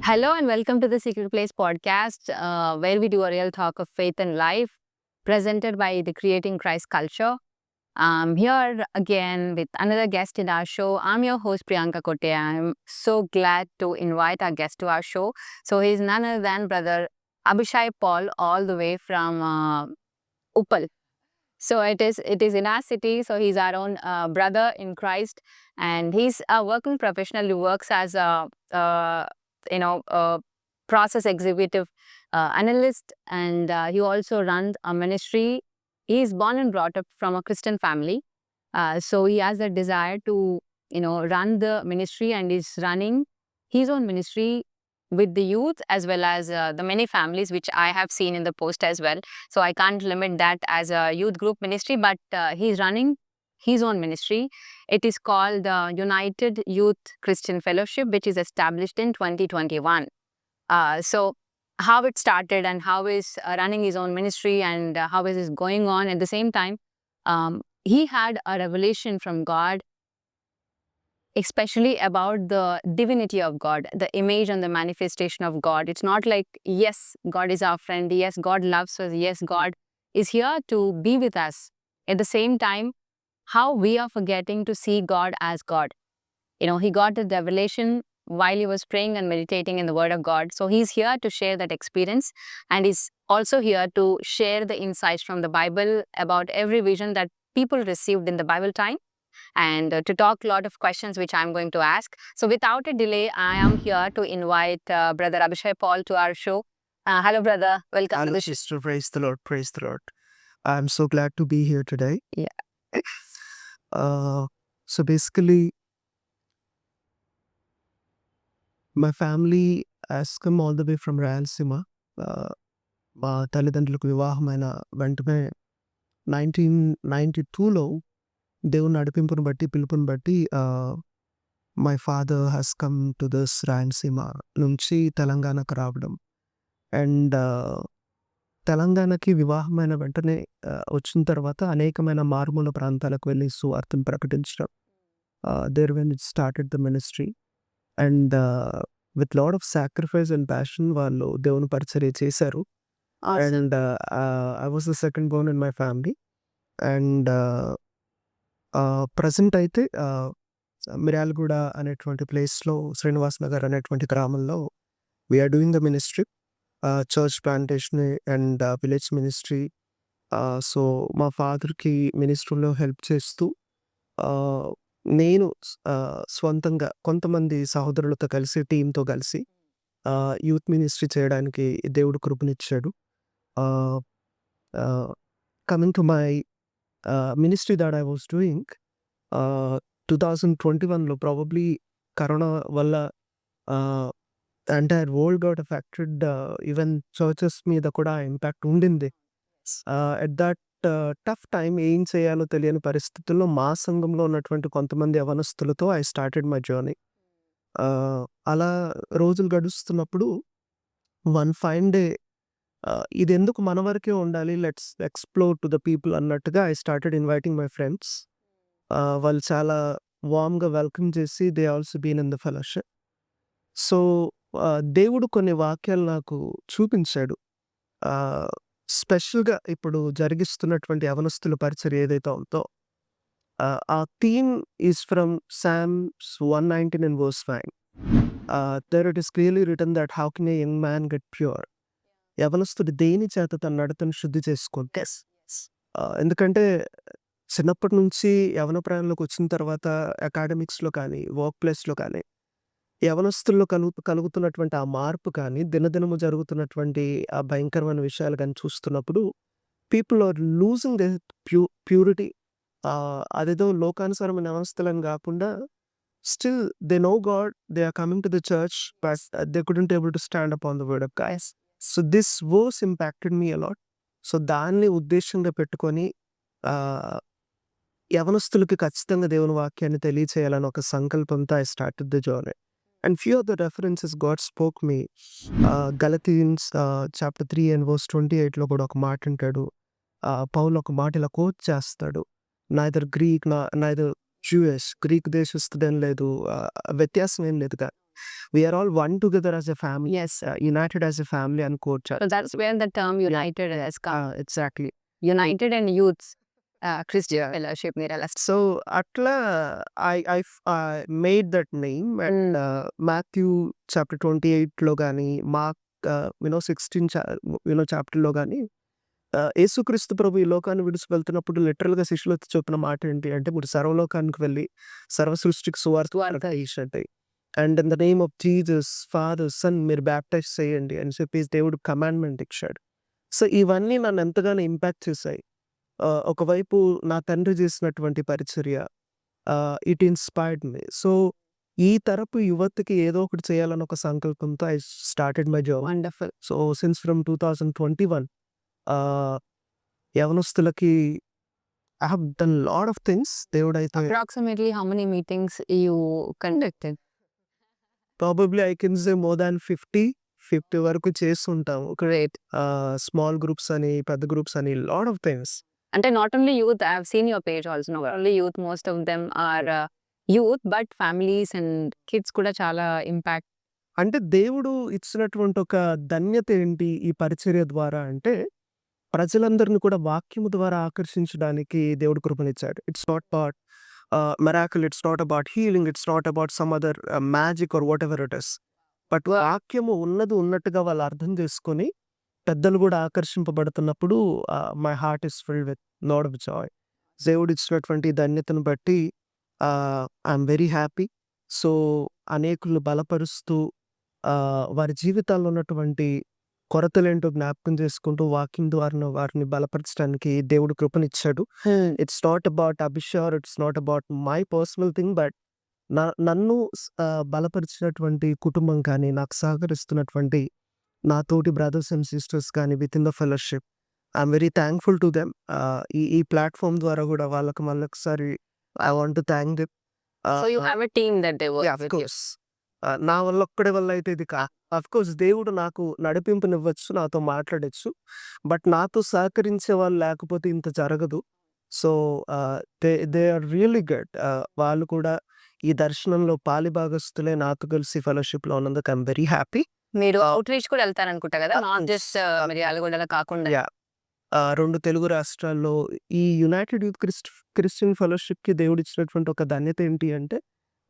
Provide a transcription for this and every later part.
Hello and welcome to the Secret Place podcast, where we do a real talk of faith and life, presented by the Creating Christ Culture. I'm here again with another guest in our show. I'm your host Priyanka Kote. I'm so glad to invite our guest to our show. So he's none other than Brother Abhishai Paul, all the way from Uppal. So it is in our city. So he's our own brother in Christ, and he's a working professional who works as a process executive analyst, and he also runs a ministry. He's born and brought up from a Christian family, so he has a desire to run the ministry, and he's running his own ministry with the youth as well as the many families which I have seen in the post as well. So I can't limit that as a youth group ministry, but he's running his own ministry. It is called the United Youth Christian Fellowship, which is established in 2021. So how it started and how is running his own ministry, and how is this going on at the same time. He had a revelation from God, especially about the divinity of God, the image and the manifestation of God. It's not like, yes, God is our friend. Yes, God loves us. Yes, God is here to be with us. At the same time, how we are forgetting to see God as God. He got the revelation while he was praying and meditating in the Word of God. So he's here to share that experience, and he's also here to share the insights from the Bible about every vision that people received in the Bible time, and to talk a lot of questions which I'm going to ask. So without a delay, I am here to invite Brother Abhishai Paul to our show. Hello, brother. Welcome to Hello, the show. sister. Praise the Lord. Praise the Lord. I'm so glad to be here today. Yeah. So basically, my family has come all the way from Rayalaseema. మా తల్లిదండ్రులకు వివాహమైన వెంటనే 1992లో దేవుని నడిపింపుని బట్టి పిలుపుని బట్టి my father has come to this Rayalaseema నుంచి తెలంగాణకు రావడం. అండ్ తెలంగాణకి వివాహమైన వెంటనే వచ్చిన తర్వాత అనేకమైన మారుమూల ప్రాంతాలకు వెళ్ళి సువార్తను ప్రకటించడం. There when it started the ministry. And with lot of sacrifice and passion వాళ్ళు దేవుని పరిచర్య చేశారు. And I was the second born in my family. And present అయితే మిర్యాలగూడ అనేటువంటి ప్లేస్లో, శ్రీనివాస్ నగర్ అనేటువంటి గ్రామంలో we are doing the ministry, church plantation and village ministry. So మా ఫాదర్కి మినిస్ట్రీలో హెల్ప్ చేస్తూ నేను స్వంతంగా కొంతమంది సహోదరులతో కలిసి, టీంతో కలిసి యూత్ మినిస్ట్రీ చేయడానికి దేవుడు కృపనిచ్చాడు. Coming to my ministry that I was doing, 2021లో ప్రాబబ్లీ కరోనా వల్ల entire world got affected. Even churches మీద కూడా ఇంపాక్ట్ ఉండింది. ఎట్ దట్ టఫ్ టైం ఏం చేయాలో తెలియని పరిస్థితుల్లో మా సంఘంలో ఉన్నటువంటి కొంతమంది యవనస్తులతో ఐ స్టార్టెడ్ మై జర్నీ. అలా రోజులు గడుస్తున్నప్పుడు వన్ ఫైన్ డే ఇదెందుకు మన వరకే ఉండాలి, let's explore to the people అన్నట్టుగా I started inviting my friends. వాళ్ళు చాలా వార్మ్‌గా వెల్కమ్ చేసి they also been in the fellowship. So దేవుడు కొన్ని వాక్యాలు నాకు చూపించాడు. స్పెషల్‌గా ఇప్పుడు జరిగిస్తున్నటువంటి యవనస్తుల పరిచర్య ఏదైతే ఉందో, ఆ theme is from Psalms 119 and verse 5. There it is clearly written that how can a young man get pure. యవనస్తుడు దేని చేత తన నడతను శుద్ధి చేసుకోను. ఎందుకంటే చిన్నప్పటి నుంచి యవన ప్రాయంలోకి వచ్చిన తర్వాత అకాడమిక్స్‌లో కానీ, వర్క్ ప్లేస్‌లో కానీ, యవనస్తుల్లో కలుగుతున్నటువంటి ఆ మార్పు కానీ, దినదినము జరుగుతున్నటువంటి ఆ భయంకరమైన విషయాలు గాని చూస్తున్నప్పుడు, people are losing their purity. అదేదో లోకానుసారమైన అవస్థలని గాకుండా, still they know God, they are coming to the church, but they couldn't able to stand upon the word of God. So this verse impacted me a lot. So దాన్ని ఉద్దేశంగా పెట్టుకొని యవనస్తులకి ఖచ్చితంగా దేవుని వాక్యాన్ని తెలియచేయాలని ఒక సంకల్పంతో I started the journey. And few of the references God spoke me. Galatians chapter 3 and verse 28లో కూడా ఒక మాట అంటాడు. పౌలు ఒక మాట ఇలా కోట్ చేస్తాడు. Neither Greek, neither Jewish, Greek దేశస్థుడని లేదు, వ్యత్యాసం ఏం లేదు. We are all one together as a family, Yes. united as a family and coach. So that's where the term united has come. Exactly. United and Youths Christian Fellowship మీరు ఎలా So atla I made that name, and Matthew chapter 28 లో గాని, Mark 16 chapter లో గాని, యేసుక్రీస్తు ప్రభు ఈ లోకాన్ని విడిచి వెళ్తున్నప్పుడు లిటరల్‌గా శిష్యులతో చెప్పిన మాట ఏంటి అంటే, ఇప్పుడు సర్వలోకానికి వెళ్ళి సర్వ సృష్టికి సువార్త ప్రకటించండి. And in the name of Jesus father son మీరు బ్యాప్టైజ్ చేయండి అని చెప్పేసి దేవుడు కమాండ్మెంట్ ఇచ్చాడు. సో ఇవన్నీ నన్ను ఎంతగానో ఇంపాక్ట్ చేశాయి. ఒకవైపు నా తండ్రి చేసినటువంటి పరిచర్య, ఇట్ ఇన్స్పైర్డ్ మీ. సో ఈ తరపు యువతకి ఏదో ఒకటి చేయాలని ఒక సంకల్పంతో I started my job. Wonderful. So since from 2021 యవనస్తులకి I have done lot of things. దేవుడైతే Approximately how many meetings you conducted? Probably I can say more than 50 వరకు చేస్తుంటాము. Great. స్మాల్ గ్రూప్స్ అని, పెద్ద గ్రూప్స్ అని, లాట్ ఆఫ్ థింగ్స్. అంటే not only youth, I have seen your page also. Not only youth, most of them are youth, but families and kids కూడా చాలా impact. అంటే దేవుడు ఇచ్చినటువంటి ఒక ధన్యత ఏంటి ఈ పరిచర్య ద్వారా అంటే, ప్రజలందరిని కూడా వాక్యము ద్వారా ఆకర్షించడానికి దేవుడు కృపనిచ్చాడు. It's not about miracle, it's not about healing, it's not about some other magic or whatever it is. But వాక్యము ఉన్నది ఉన్నట్టుగా వాళ్ళు అర్థం చేసుకొని పెద్దలు కూడా ఆకర్షింపబడుతున్నప్పుడు my heart is filled with lot of joy. దేవుడు ఇచ్చినటువంటి ధన్యతను బట్టి ఐఎమ్ వెరీ హ్యాపీ. సో అనేకులను బలపరుస్తూ వారి జీవితాల్లో ఉన్నటువంటి కొరతలేంటో జ్ఞాపకం చేసుకుంటూ వాకింగ్ ద్వారా వారిని బలపరచడానికి దేవుడు కృపనిచ్చాడు. It's not about Abhishek, it's not about my personal thing, but నన్ను బలపరిచినటువంటి కుటుంబం కానీ, నాకు సహకరిస్తున్నటువంటి నా తోటి బ్రదర్స్ అండ్ సిస్టర్స్ కానీ with in the fellowship, I'm very thankful to them. ఈ ప్లాట్ఫామ్ ద్వారా కూడా వాళ్ళకి మళ్ళొకసారి I want to thank them. So you have a team that they work Yeah, of with you. course. నా వల్ల ఒక్కడి వల్ల అయితే ఇది అఫ్ కోర్స్ దేవుడు నాకు నడిపింపునివ్వచ్చు, నాతో మాట్లాడొచ్చు. బట్ నాతో సహకరించే వాళ్ళు లేకపోతే ఇంత జరగదు. So they are really good. వాళ్ళు కూడా ఈ దర్శనంలో పాలిభాగస్తులే నాతో కలిసి ఫెలోషిప్‌లో ఉన్నందుకు ఐఎమ్ వెరీ హ్యాపీ. మీరు అవుట్‌రీచ్ కూడా వెళ్తారనుకుంటా కదా? Of not course. జస్ట్ మిర్యాలగూడలో కాకుండా. యాహ్! 2 తెలుగు రాష్ట్రాల్లో ఈ యునైటెడ్ యూత్ క్రిస్టియన్ ఫెలోషిప్‌కి దేవుడిచ్చినటువంటి ఒక ధన్యత ఏంటి అంటే,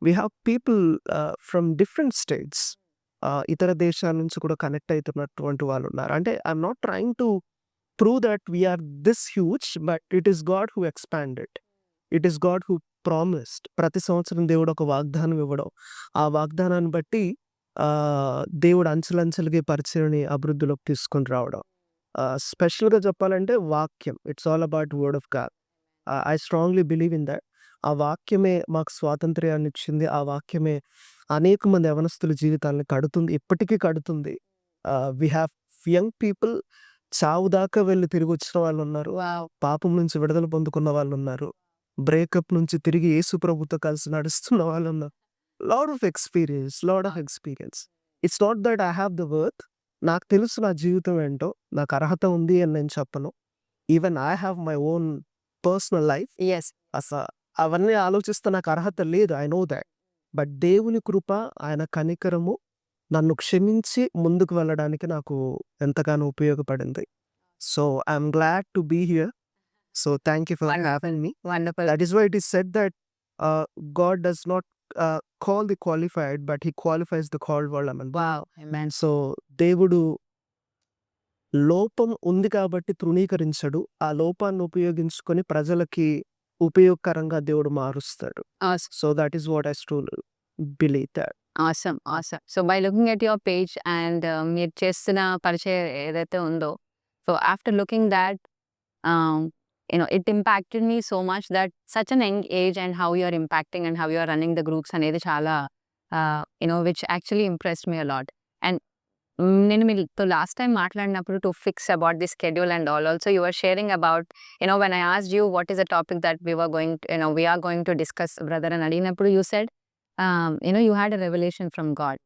we have people from different states, ఇతర దేశాల నుంచి కూడా కనెక్ట్ అవుతున్నటువంటి వాళ్ళు ఉన్నారు. అంటే I'm not trying to prove that we are this huge, but it is God who expanded. It is God who promised. ప్రతి సంవత్సరం దేవుడు ఒక వాగ్దానం ఇవ్వడం, ఆ వాగ్దానాన్ని బట్టి దేవుడు అంచెలంచెలుగా ఈ పరిచర్యని అభివృద్ధిలోకి తీసుకొని రావడం. స్పెషల్‌గా చెప్పాలంటే వాక్యం, it's all about word of God. I strongly believe in that. ఆ వాక్యమే మాకు స్వాతంత్ర్యాన్ని ఇచ్చింది. ఆ వాక్యమే అనేక మంది యవనస్తుల జీవితాలను కడుతుంది, ఇప్పటికీ కడుతుంది. వి హ్యావ్ యంగ్ పీపుల్ చావు దాకా వెళ్ళి తిరిగి వచ్చిన వాళ్ళు ఉన్నారు. వావ్! పాపం నుంచి విడుదల పొందుకున్న వాళ్ళు ఉన్నారు. బ్రేకప్ నుంచి తిరిగి యేసు ప్రభుతో కలిసి నడుస్తున్న వాళ్ళు ఉన్నారు. Lot of experience. It's not that I have the worth. నాకు తెలుసు నా జీవితం ఏంటో, నాకు అర్హత ఉంది అని నేను చెప్పను. Even I have my own personal life. Yes. అవన్నీ ఆలోచిస్తే నాకు అర్హత లేదు. I know that. బట్ దేవుని కృప, ఆయన కనికరము నన్ను క్షమించి ముందుకు వెళ్ళడానికి నాకు ఎంతగానో ఉపయోగపడింది. So I'm glad to be here. So thank you for having me. Wonderful. That is why it is said that God does not call the qualified, but he qualifies the called word. Wow! Amen. So దేవుడు లోపం ఉంది కాబట్టి తృణీకరించడు. ఆ లోపాన్ని ఉపయోగించుకొని ప్రజలకి ఉపయోగకరంగా దేవుడు మారుస్తాడు. Awesome. So that is what I truly believe that. Awesome. So by looking at your page and మీరు చేస్తున్న పరిచయం ఏదైతే ఉందో, so after looking that, it impacted me so much that such an young age and how you are impacting and how you are running the groups అనేది చాలా which actually impressed me a lot. And నేను మీతో last time మాట్లాడినప్పుడు to fix about the schedule and all, also you were sharing about, when I asked you what is the topic that we are going to discuss, brother, అని అడిగినప్పుడు you said, you had a revelation from God,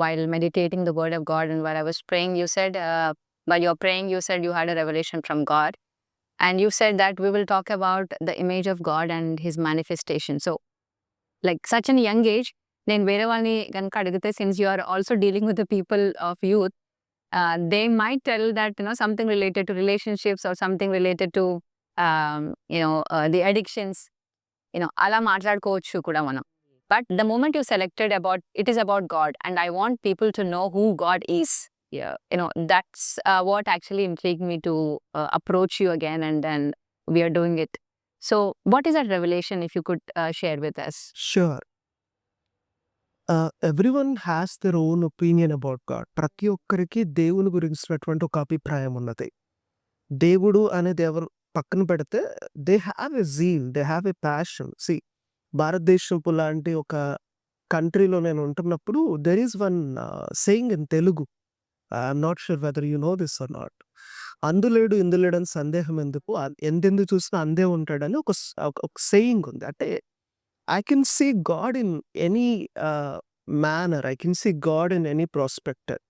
while meditating the word of God, and while I was praying, you said, while you're praying, you said you had a revelation from God, and you said that we will talk about the image of God and his manifestation. So, like such a young age, నేను వేరే వాళ్ళని గనుక అడిగితే, since you are also dealing with the people of youth, they might tell that, something related to relationships or something related to, the addictions, అలా మాట్లాడుకోవచ్చు కూడా మనం. But the moment you selected about, it is about God, and I want people to know who God is. Yeah, that's what actually intrigued me to approach you again, and then we are doing it. So, what is that revelation, if you could share with us? Sure. Everyone has their own opinion about God. ప్రతి ఒక్కరికి దేవుని గురించినటువంటి ఒక అభిప్రాయం ఉన్నది. దేవుడు అనేది ఎవరు పక్కన పెడితే, they have a zeal, they have a passion. భారతదేశపు లాంటి ఒక కంట్రీలో నేను ఉంటున్నప్పుడు there is one saying in Telugu. I'm not sure whether you know this or not. అందులేడు ఇందులేడని సందేహం ఎందుకు, ఎందెందు చూసినా అందే ఉంటాడని ఒక సేయింగ్ ఉంది. అంటే I can see God in any manner. I can see God in any perspective.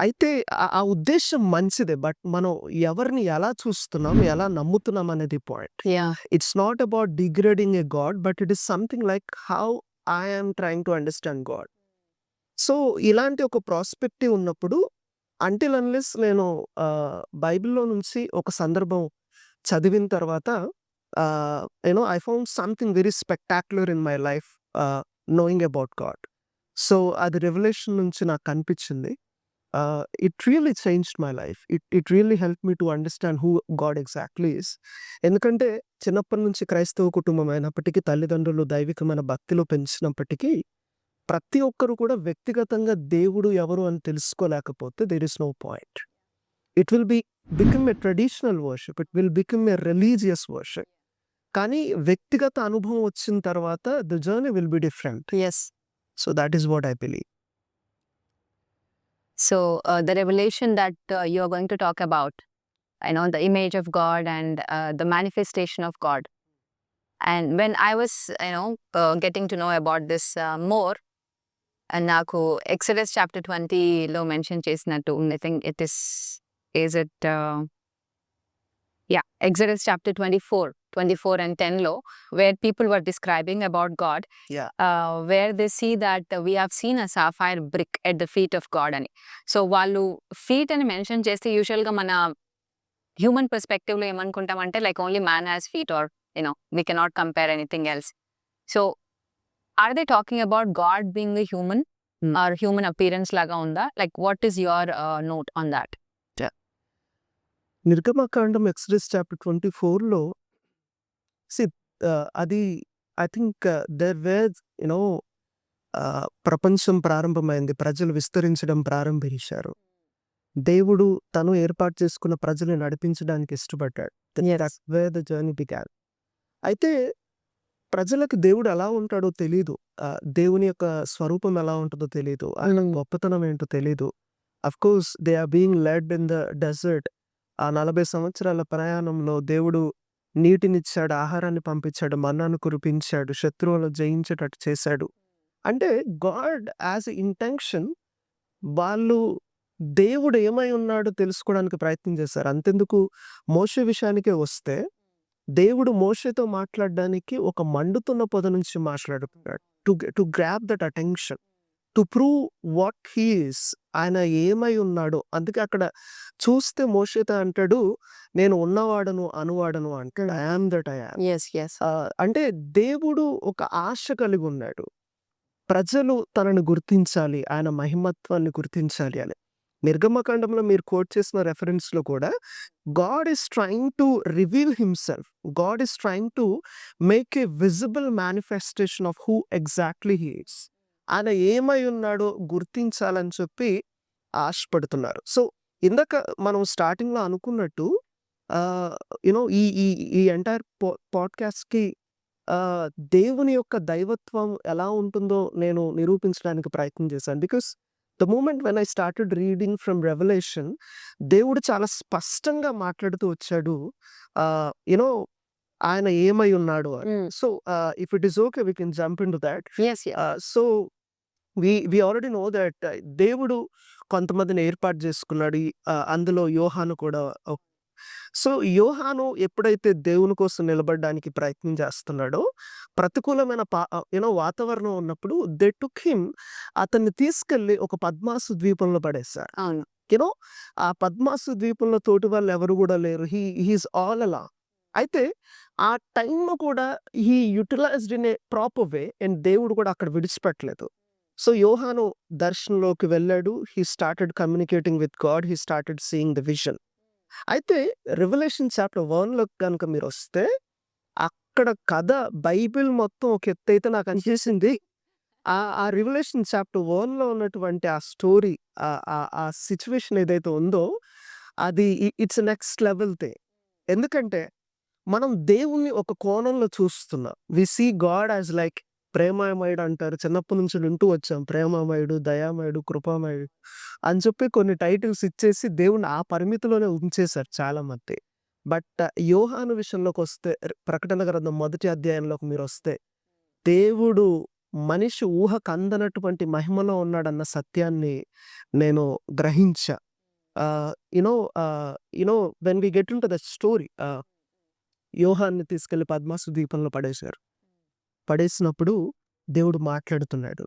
అయితే ఆ ఉద్దేశం మంచిదే. బట్ మనం ఎవరిని ఎలా చూస్తున్నాం, ఎలా నమ్ముతున్నాం అనేది point. Yeah. It's not about degrading a God, but it is something like how I am trying to understand God. So ఇలాంటి ఒక ప్రాస్పెక్టివ్ ఉన్నప్పుడు, అంటిల్ అన్లెస్ నేను బైబిల్‌లో నుంచి ఒక సందర్భం చదివిన తర్వాత I found something very spectacular in my life, knowing about God. So అది రెవల్యూషన్ నుంచి నాకు కనిపించింది. It really changed my life. It really help me to understand who God exactly is. ఎందుకంటే చిన్నప్పటి నుంచి క్రైస్తవ కుటుంబం అయినప్పటికీ, తల్లిదండ్రులు దైవికమైన భక్తిలో పెంచినప్పటికీ, ప్రతి ఒక్కరు కూడా వ్యక్తిగతంగా దేవుడు ఎవరు అని తెలుసుకోలేకపోతే there is no point. It will become a traditional worship, it will become a religious worship. కానీ వ్యక్తిగత అనుభవం వచ్చిన తర్వాత the journey will be different. Yes. So that is what I believe. So, the revelation that you are going to talk about, the image of God and the manifestation of God. And when I was, getting to know about this more, నాకు Exodus chapter 20లో mention చేసినట్టు, I think it is it Exodus chapter 24 and 10లో, where people were describing about God, where they see that we have seen a sapphire brick at the feet of God అని. So వాళ్ళు feet అని mention చేస్తే, యూజువల్గా మన human పర్స్పెక్టివ్లో ఏమనుకుంటామంటే, like only man has feet, or we cannot compare anything else. So, are they talking about God being a human, or human appearance లాగా ఉందా? Like, what is your note on that? నిర్గమకాండం Exodus chapter 24లో అది I think there wear ప్రపంచం ప్రారంభమైంది, ప్రజలు విస్తరించడం ప్రారంభించారు. దేవుడు తను ఏర్పాటు చేసుకున్న ప్రజల్ని నడిపించడానికి ఇష్టపడ్డాడు. That's where the journey began. అయితే ప్రజలకు దేవుడు ఎలా ఉంటాడో తెలీదు. దేవుని యొక్క స్వరూపం ఎలా ఉంటుందో తెలీదు. ఆయన గొప్పతనం ఏంటో తెలీదు. Of course they are being led in the desert. ఆ 40 సంవత్సరాల ప్రయాణంలో దేవుడు నీటినిచ్చాడు, ఆహారాన్ని పంపించాడు, మన్నాను కురిపించాడు, శత్రువులను జయించేటట్టు చేశాడు. అంటే గాడ్ యాజ్ ఇంటెన్షన్ వాళ్ళు దేవుడు ఏమై ఉన్నాడో తెలుసుకోవడానికి ప్రయత్నం చేశారు. అంతెందుకు, మోషే విషయానికే వస్తే, దేవుడు మోషేతో మాట్లాడడానికి ఒక మండుతున్న పొద నుంచి మాట్లాడుతున్నాడు. To grab that attention, to prove what he is, ఆయన ఏమై ఉన్నాడో. అందుకే అక్కడ చూస్తే మోషేతో అంటాడు, నేను ఉన్నవాడను అనువాడను అంటాడు. I am that I am. Yes. అంటే దేవుడు ఒక ఆశ కలిగి ఉన్నాడు, ప్రజలు తనని గుర్తించాలి, ఆయన మహిమత్వాన్ని గుర్తించాలి అని. నిర్గమకాండంలో మీరు కోట్ చేసిన రెఫరెన్స్లో కూడా God is trying to reveal himself, God is trying to make a visible manifestation of who exactly he is. ఆయన ఏమై ఉన్నాడో గుర్తించాలని చెప్పి ఆశపడుతున్నారు. సో ఇందాక మనం స్టార్టింగ్లో అనుకున్నట్టు ఈ ఈ ఈ ఎంటైర్ పాడ్కాస్ట్కి దేవుని యొక్క దైవత్వం ఎలా ఉంటుందో నేను నిరూపించడానికి ప్రయత్నం చేశాను. Because the moment when I started reading from Revelation, దేవుడు చాలా స్పష్టంగా మాట్లాడుతూ వచ్చాడు ఆయన ఏమై ఉన్నాడు అని. So if it is okay, we can jump in to that. Yes. So we already know that దేవుడు కొంతమందిని ఏర్పాటు చేసుకున్నాడు. అందులో యోహాను కూడా సో, యోహాను ఎప్పుడైతే దేవుని కోసం నిలబడడానికి ప్రయత్నం చేస్తున్నాడో, ప్రతికూలమైన వాతావరణం ఉన్నప్పుడు దే టుక్ హిమ్, అతన్ని తీసుకెళ్ళి ఒక పద్మాసు ద్వీపంలో పడేశారు. అవును. యూనో ఆ పద్మాసు ద్వీపంలో తోటి వాళ్ళు ఎవరు గూడా లేరు. He's all alone. అయితే ఆ టైమ్‌లో కూడా he utilized in a proper way and దేవుడు కూడా అక్కడ విడిచిపెట్టలేదు. సో, యోహాను దర్శనంలోకి వెళ్ళాడు. He started communicating with God. He started seeing the vision. అయితే రివల్యూషన్ చాప్టర్ 1లోకి గనుక మీరొస్తే, అక్కడ కథ బైబిల్ మొత్తం ఒక ఎత్తైతే నాకనిచేసింది. ఆ రివల్యూషన్ చాప్టర్ 1లో ఉన్నటువంటి ఆ స్టోరీ, ఆ సిట్యుయేషన్ ఏదైతే ఉందో, అది ఇట్స్ నెక్స్ట్ లెవెల్ థింగ్. ఎందుకంటే, మనం దేవుణ్ణి ఒక కోణంలో చూస్తున్నాం. We see God as like ప్రేమామయుడు అంటారు. చిన్నప్పటి నుంచి వింటూ వచ్చాం. ప్రేమామయుడు, దయామయుడు, కృపామయుడు అని చెప్పి కొన్ని టైటిల్స్ ఇచ్చేసి దేవుడిని ఆ పరిమితిలోనే ఉంచేశారు చాలామంది. బట్ యోహాను విషయంలోకొస్తే ప్రకటన గ్రంథం మొదటి అధ్యాయంలోకి మీరొస్తే, దేవుడు మనిషి ఊహకందనటువంటి మహిమలో ఉన్నాడన్న సత్యాన్ని నేను గ్రహించా. Ah, you know when we get into the story, యోహాన్ని తీసుకెళ్ళి పద్మాసు ద్వీపంలో పడేశారు. పడేసినప్పుడు దేవుడు మాట్లాడుతున్నాడు.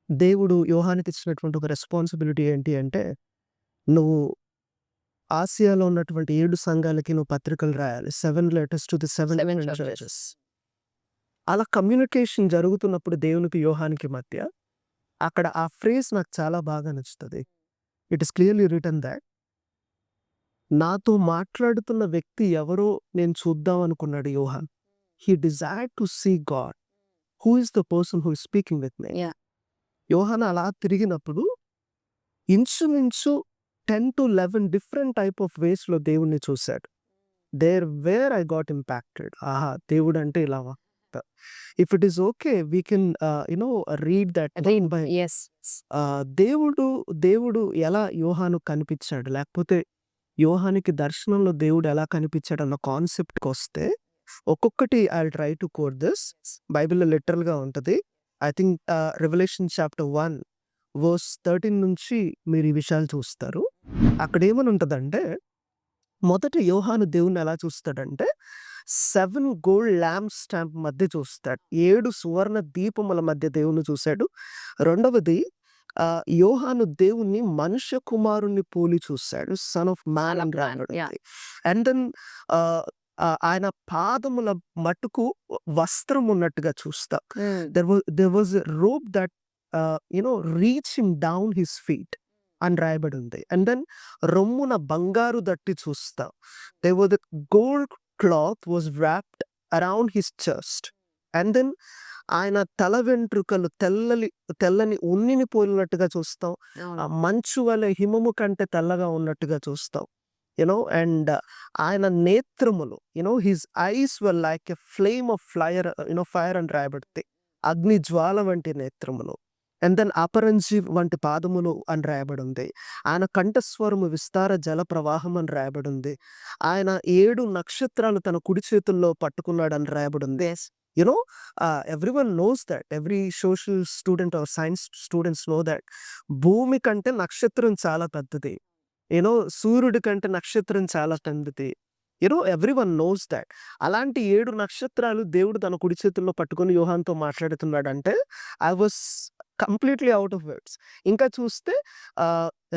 దేవుడు యోహానికి ఇచ్చినటువంటి ఒక రెస్పాన్సిబిలిటీ ఏంటి అంటే, నువ్వు ఆసియాలో ఉన్నటువంటి 7 సంఘాలకి నువ్వు పత్రికలు రాయాలి. 7 letters to the 7 7 different churches. churches. అలా కమ్యూనికేషన్ జరుగుతున్నప్పుడు దేవునికి, యోహానికి మధ్య, అక్కడ ఆ ఫ్రేజ్ నాకు చాలా బాగా నచ్చుతది. It is clearly written that నాతో మాట్లాడుతున్న వ్యక్తి ఎవరో నేను చూద్దాం అనుకున్నాడు Yohan. He desired to see God. Who is the person who is speaking with me. Yeah! Yohan అలా తిరిగినప్పుడు ఇంచుమించు 10-11 డిఫరెంట్ టైప్ ఆఫ్ వేస్‌లో దేవుణ్ణి చూసాడు. There where I got impacted. ఆహా! దేవుడంటే ఇలావా? If it is okay we can read that. Yes. దేవుడు ఎలా యోహానుకు కనిపించాడు, లేకపోతే యోహానికి దర్శనంలో దేవుడు ఎలా కనిపించాడన్న కాన్సెప్ట్‌కొస్తే, ఒక్కొక్కటి I will try to quote this. బైబిల్‌లో లిటరల్‌గా ఉంటది. I think Revelation chapter 1 verse 13 నుంచి మీరు ఈ విషయాలు చూస్తారు. అక్కడ ఏమని ఉంటదంటే, మొదట యోహాను దేవుణ్ణి ఎలా చూస్తాడంటే, 7 గోల్డ్ ల్యాంప్ స్టాంప్ మధ్య చూస్తాడు. 7 సువర్ణ దీపముల మధ్య దేవుణ్ణి చూశాడు. రెండవది, యోహాను దేవుణ్ణి మనుష్య కుమారుణ్ణి పోలి చూశాడు. సన్ ఆఫ్ మ్యాన్ అని రాయబడింది. యాహ్! అండ్ దెన్ ఆయన పాదముల మట్టుకు వస్త్రం ఉన్నట్టుగా చూస్తాం. There was a rope that reaching down his feet అని రాయబడి ఉంది. అండ్ దెన్ రొమ్మున బంగారు దట్టి చూస్తాం. There was a gold cloth was wrapped around his chest. And then ఆయన తల వెంట్రుకలు తెల్లని ఉన్నిని పోలినట్టుగా చూస్తాం. అవును. మంచు వలె హిమము కంటే తెల్లగా ఉన్నట్టుగా చూస్తాం. అండ్ ఆయన నేత్రములు, his eyes were like a flame of fire అని రాయబడితే, అగ్ని జ్వాల వంటి నేత్రములు. అండ్ దెన్ అపరంజి వంటి పాదములు అని రాయబడి ఉంది. ఆయన కంఠస్వరము విస్తార జల ప్రవాహం అని రాయబడి ఉంది. ఆయన 7 నక్షత్రాలు తన కుడి చేతుల్లో పట్టుకున్నాడు అని రాయబడి ఉంది. Yes. Everyone knows that, every social student or science students know that భూమి కంటే నక్షత్రం చాలా పెద్దది. సూర్యుడి కంటే నక్షత్రం చాలా పెద్దది. Everyone knows that. అలాంటి 7 నక్షత్రాలు దేవుడు తన కుడి చేతుల్లో పట్టుకొని యోహాన్‌తో మాట్లాడుతున్నాడంటే, I was completely out of words. ఇంకా చూస్తే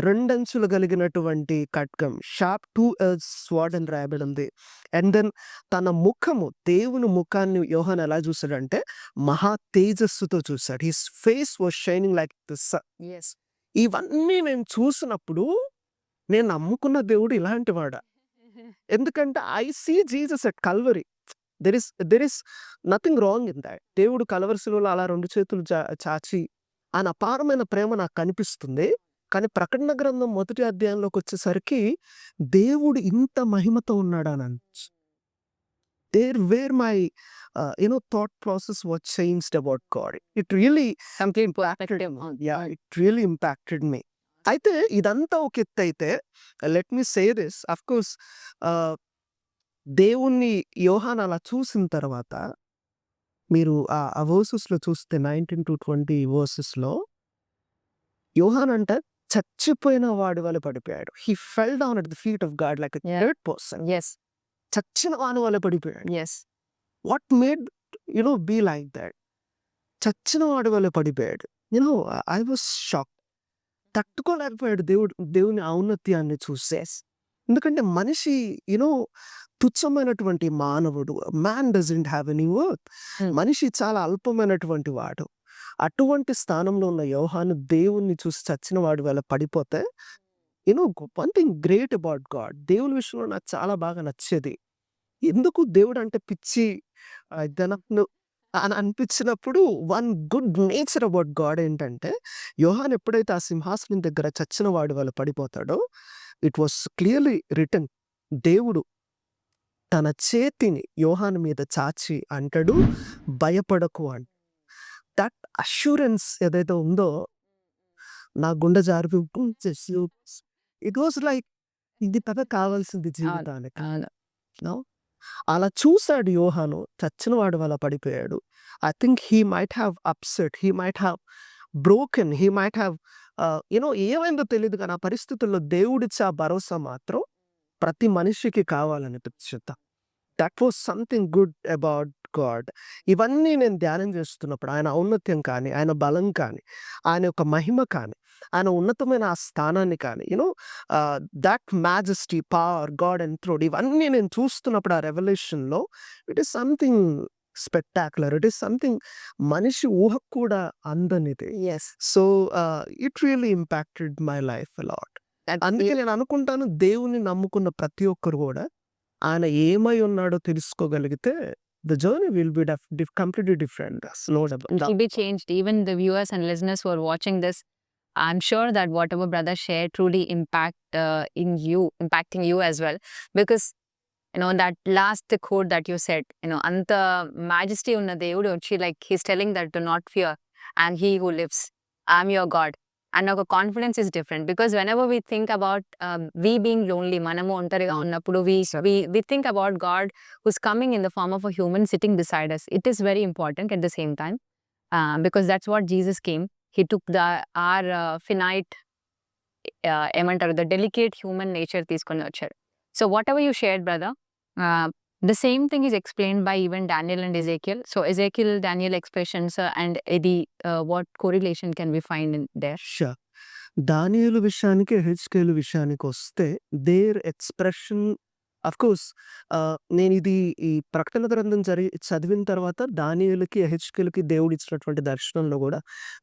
రెండంచులు కలిగినటువంటి ఖడ్గం, షార్ప్ 2 ఎడ్జ్ స్వార్డ్ అని రాయబడి ఉంది. అండ్ దెన్ తన ముఖము, దేవుని ముఖాన్ని యోహాన్ ఎలా చూసాడంటే, మహా తేజస్సుతో చూసాడు. His face was shining like the sun. Yes. ఇవన్నీ నేను చూసినప్పుడు, నేను నమ్ముకున్న దేవుడు ఇలాంటి వాడా? ఎందుకంటే I see Jesus at Calvary. There is nothing wrong in that. దేవుడు కల్వరి శిలువలో అలా 2 చేతులు చాచి ఆయన అపారమైన ప్రేమ నాకు కనిపిస్తుంది. కానీ ప్రకటన గ్రంథం మొదటి అధ్యాయంలోకి వచ్చేసరికి దేవుడు ఇంత మహిమతో ఉన్నాడని there where my thought process was changed about God. It really complete perspective. It really impacted me. అయితే ఇదంతా ఒక ఎత్తైతే, let me say this, of course దేవుణ్ణి యోహాన్ అలా చూసిన తర్వాత, మీరు ఆ వర్సెస్‌లో చూస్తే 19-20 వర్సెస్‌లో యోహాన్ అంటే చచ్చిపోయిన వాడి వల్ల పడిపోయాడు. He fell down at the feet of God like a Yeah. Dead person. Yes. చచ్చిన వాని వల్ల పడిపోయాడు. Yes. What made be like that? చచ్చిన వాడి వల్ల పడిపోయాడు. I was shock. తట్టుకోలేకపోయాడు దేవుని ఔన్నత్యాన్ని చూసి. Yes. ఎందుకంటే మనిషి తుచ్చమైనటువంటి మానవుడు. Man doesn't have any worth. మనిషి చాలా అల్పమైనటువంటి వాడు. అటువంటి స్థానంలో ఉన్న యోహాను దేవుణ్ణి చూసి చచ్చిన వాడి వల్ల పడిపోతే one thing great about God, దేవుని విషయంలో నాకు చాలా బాగా నచ్చేది. ఎందుకు దేవుడు అంటే పిచ్చి అని అనిపించినప్పుడు one good nature about God ఏంటంటే, యోహాన్ ఎప్పుడైతే ఆ సింహాసనం దగ్గర చచ్చిన వాడి వల్ల పడిపోతాడో, ఇట్ వాస్ క్లియర్లీ రిటన్, దేవుడు తన చేతిని యోహాను మీద చాచి అంటాడు, భయపడకు అని. దట్ అష్యూరెన్స్ ఏదైతే ఉందో నా గుండె జారి ఇట్ వాస్ లైక్ ఇది కదా కావాల్సింది జీవితానికి. అలా చూశాడు యోహాను, చచ్చిన వాడు వల్ల పడిపోయాడు. I think he might have upset, he might have broken, he might have ఏమైందో తెలియదు కానీ ఆ పరిస్థితుల్లో దేవుడిచ్చే ఆ భరోసా మాత్రం ప్రతి మనిషికి కావాలనిపించుతా. That was something good about God. ఇవన్నీ నేను ధ్యానం చేస్తున్నప్పుడు ఆయన ఔన్నత్యం కానీ, ఆయన బలం కానీ, ఆయన యొక్క మహిమ కానీ, ఆయన ఉన్నతమైన ఆ స్థానాన్ని కానీ, that majesty, power, God and throne, ఇవన్నీ నేను చూస్తున్నప్పుడు ఆ రెవల్యూషన్లో it is something spectacular. It is something మనిషి ఊహకు కూడా అందనిది. Yes. So it really impacted my life a lot. అందుకే నేను అనుకుంటాను, దేవుని నమ్ముకున్న ప్రతి ఒక్కరు కూడా ఆయన ఏమై ఉన్నాడో తెలుసుకోగలిగితే the journey will be completely different. That's no doubt. It will be changed. Even the viewers and listeners who are watching this, I'm sure that whatever brother shared truly impacting you as well. Because that last quote that you said, anta majesty unna devudu vachi, like he's telling that do not fear, and he who lives, I'm your God. And our confidence is different, because whenever we think about we being lonely, manamu ontariga unnappudu, we think about God who's coming in the form of a human sitting beside us. It is very important at the same time, because that's what Jesus came. He took our finite, the delicate human nature తీసుకొని వచ్చారు. So whatever you shared, brother, the same thing is explained by even Daniel and Ezekiel. So Ezekiel, Daniel expressions, and what correlation can we find in there? Sure. దానియేలు విషయానికి, ఎహెచ్కేలు విషయానికి వస్తే there expression of course, నేను ఈ ప్రకటన గ్రంథం చదివిన తర్వాత దానియేలుకి, ఎహెచ్కేలుకి దేవుడు ఇచ్చినటువంటి దర్శనంలో కూడా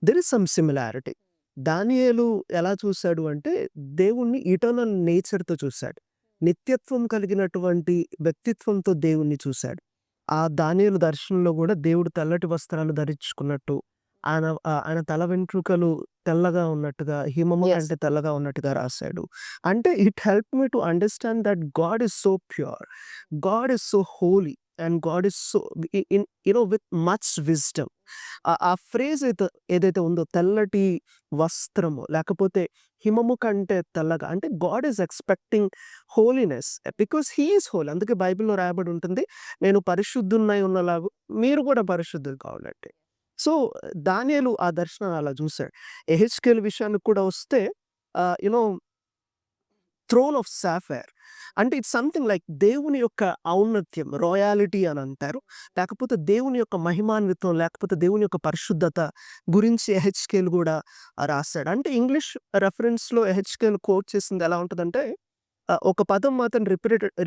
దెర్ ఇస్ సమ్ సిమిలారిటీ. దానియేలు ఎలా చూశాడు అంటే దేవుణ్ణి ఇటర్నల్ నేచర్తో చూశాడు, నిత్యత్వం కలిగినటువంటి వ్యక్తిత్వంతో దేవుణ్ణి చూశాడు. ఆ దానియేలు దర్శనంలో కూడా దేవుడు తెల్లటి వస్త్రాలు ధరించుకున్నట్టు, ఆయన తల వెంట్రుకలు తెల్లగా ఉన్నట్టుగా, హిమము Yes. అంటే తెల్లగా ఉన్నట్టుగా రాశాడు. అంటే it help me to understand that God is so pure, God is so holy, and God is so with much wisdom. ఆ ఫ్రేజ్ ఏదైతే ఉందో, తెల్లటి వస్త్రము లేకపోతే హిమము కంటే తెల్లగా, అంటే God is expecting holiness because he is holy. అందుకే బైబిల్లో రాయబడి ఉంటుంది, నేను పరిశుద్ధున్నై ఉన్నలాగు మీరు కూడా పరిశుద్ధులు కావాలంటే. సో దానియేలు ఆ దర్శనం అలా చూశాడు. ఎహెచ్కేల్ విషయానికి కూడా వస్తే థ్రోన్ ఆఫ్ సాఫైర్ అంటే ఇట్స్ సంథింగ్ లైక్ దేవుని యొక్క ఔన్నత్యం, రాయాలిటీ అని అంటారు, లేకపోతే దేవుని యొక్క మహిమాన్వితం, లేకపోతే దేవుని యొక్క పరిశుద్ధత గురించి ఎహెచ్కేల్ కూడా రాశాడు. అంటే ఇంగ్లీష్ రెఫరెన్స్లో ఎహెచ్కేల్ కోట్ చేసింది ఎలా ఉంటుందంటే, ఒక పదం మాత్రం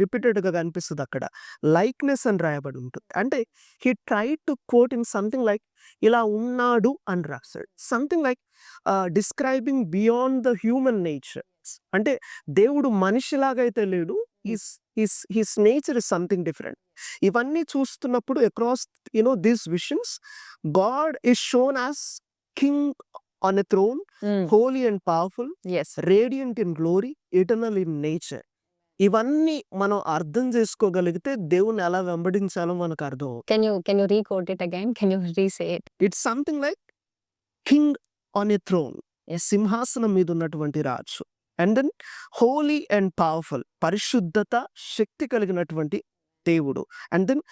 రిపీటెడ్గా కనిపిస్తుంది అక్కడ, లైక్నెస్ అని రాయబడి ఉంటుంది. అంటే he try to quote in something like ఇలా ఉన్నాడు అని రాశాడు, something like describing beyond the human nature. అంటే దేవుడు మనిషిలాగా అయితే లేడు, his nature is something different. ఇవన్నీ చూస్తున్నప్పుడు across these visions, God is shown as king on a throne, holy and powerful, Yes. radiant in glory, eternal in nature. ఇవన్నీ మనం అర్థం చేసుకోగలిగితే దేవుని ఎలా వెంబడించాలో మనకు అర్థం అవుతుంది. Can you re-quote it again? Can you re-say it? It's something like king on a throne, సింహాసనం మీద ఉన్నటువంటి రాజు, and then holy and powerful, పరిశుద్ధత, శక్తి కలిగినటువంటి దేవుడు. And then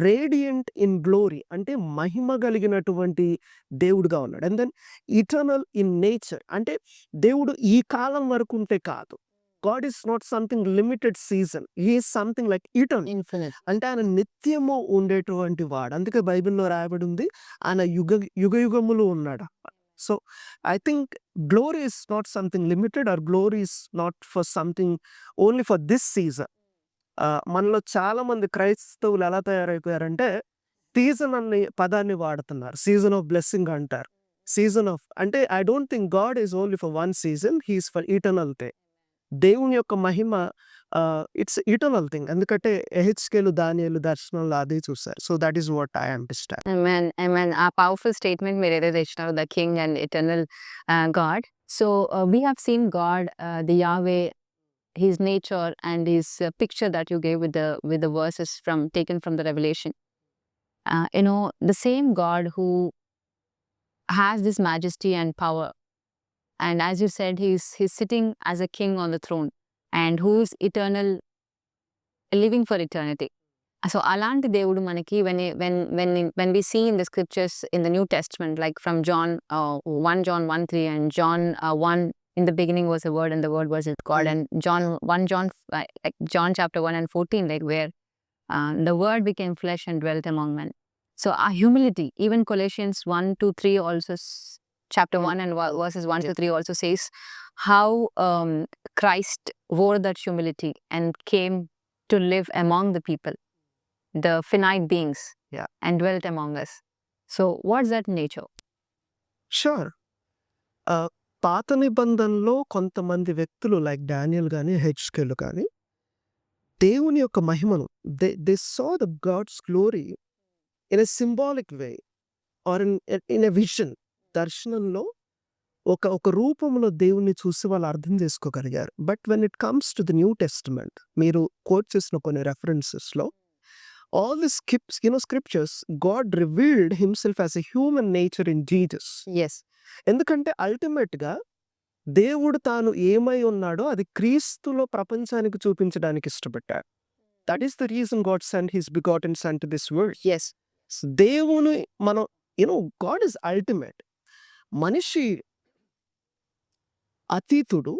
radiant in glory అంటే మహిమ కలిగినటువంటి దేవుడుగా ఉన్నాడు. And then eternal in nature అంటే దేవుడు ఈ కాలం వరకు ఉంటే కాదు. God is not something limited season. He is something like eternal. Infinite. అంటే ఆయన నిత్యము ఉండేటువంటి వాడు. అందుకే బైబిల్‌లో రాయబడి ఉంది ఆయన యుగయుగములు ఉన్నాడు. So I think glory is not something limited or glory is not for something only for this season. మనలో చాలా మంది క్రైస్తవులు ఎలా తయారైపోయారంటే సీజన్ అనే పదాన్ని వాడుతున్నారు. సీజన్ ఆఫ్ బ్లెస్సింగ్ అంటారు. సీజన్ ఆఫ్ అంటే I don't think God is only for one season. He is for eternal thing. దేవుని యొక్క మహిమ ఇట్స్ ఇటర్నల్ థింగ్. ఎందుకంటే ఎహెచ్కేలు దానియేలు దర్శనంలో అదే చూసారు. So that is what I understand. Amen. ఆ పవర్ఫుల్ స్టేట్మెంట్ మీరు ఏదైతే ఇచ్చినారో, the king and eternal God. So we have seen God, the Yahweh, his nature and his picture that you gave with the verses from taken from the Revelation. The same God who has this majesty and power, and as you said, he's sitting as a king on the throne, and who is eternal, living for eternity. So అలాంటి దేవుడు మనకి when we see in the scriptures in the New Testament, like from John 1 John 1:3 and John 1, in the beginning was the word and the word was with God, and like John chapter 1 and 14, like where the word became flesh and dwelt among men. So our humility, even Colossians 1-3 also chapter 1 and verses 1-3 also says how Christ wore that humility and came to live among the people, the finite beings, and dwelt among us. So what's that nature? Sure. పాత నిబంధనలో కొంతమంది వ్యక్తులు like Daniel గాని, హెచ్కేలు గాని దేవుని యొక్క మహిమను they saw the God's glory in a symbolic way or in a vision. దర్శనంలో ఒక రూపంలో దేవుణ్ణి చూసి వాళ్ళు అర్థం చేసుకోగలిగారు. But when it comes to the new testament, మీరు కోట్ చేసిన కొన్ని రెఫరెన్సెస్‌లో all the scriptures, God revealed himself as a human nature in Jesus. Yes. ఎందుకంటే అల్టిమేట్‌గా దేవుడు తాను ఏమై ఉన్నాడో అది క్రీస్తులో ప్రపంచానికి చూపించడానికి ఇష్టపడ్డాడు. That is the reason God sent his begotten son to this world. Yes. దేవుని మనం గాడ్ ఈస్ అల్టిమేట్. మనిషి అతీతుడు,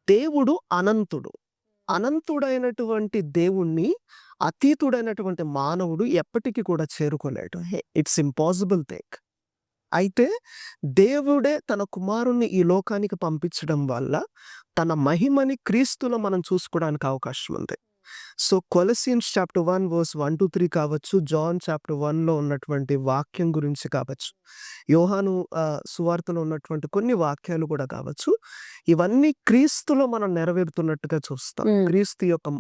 దేవుడు అనంతుడు. అనంతుడైనటువంటి దేవుణ్ణి అతీతుడైనటువంటి మానవుడు ఎప్పటికీ కూడా చేరుకోలేడు. It's impossible thing. అయితే దేవుడే తన కుమారుణ్ణి ఈ లోకానికి పంపించడం వల్ల తన మహిమని క్రీస్తులో మనం చూసుకోవడానికి అవకాశం ఉంది. సో కొలసియన్స్ చాప్టర్ 1 వర్స్ 1-3 కావచ్చు, జాన్ చాప్టర్ 1లో ఉన్నటువంటి వాక్యం గురించి కావచ్చు, యోహాను సువార్తలో ఉన్నటువంటి కొన్ని వాక్యాలు కూడా కావచ్చు, ఇవన్నీ క్రీస్తులో మనం నెరవేరుతున్నట్టుగా చూస్తాం. క్రీస్తు యొక్క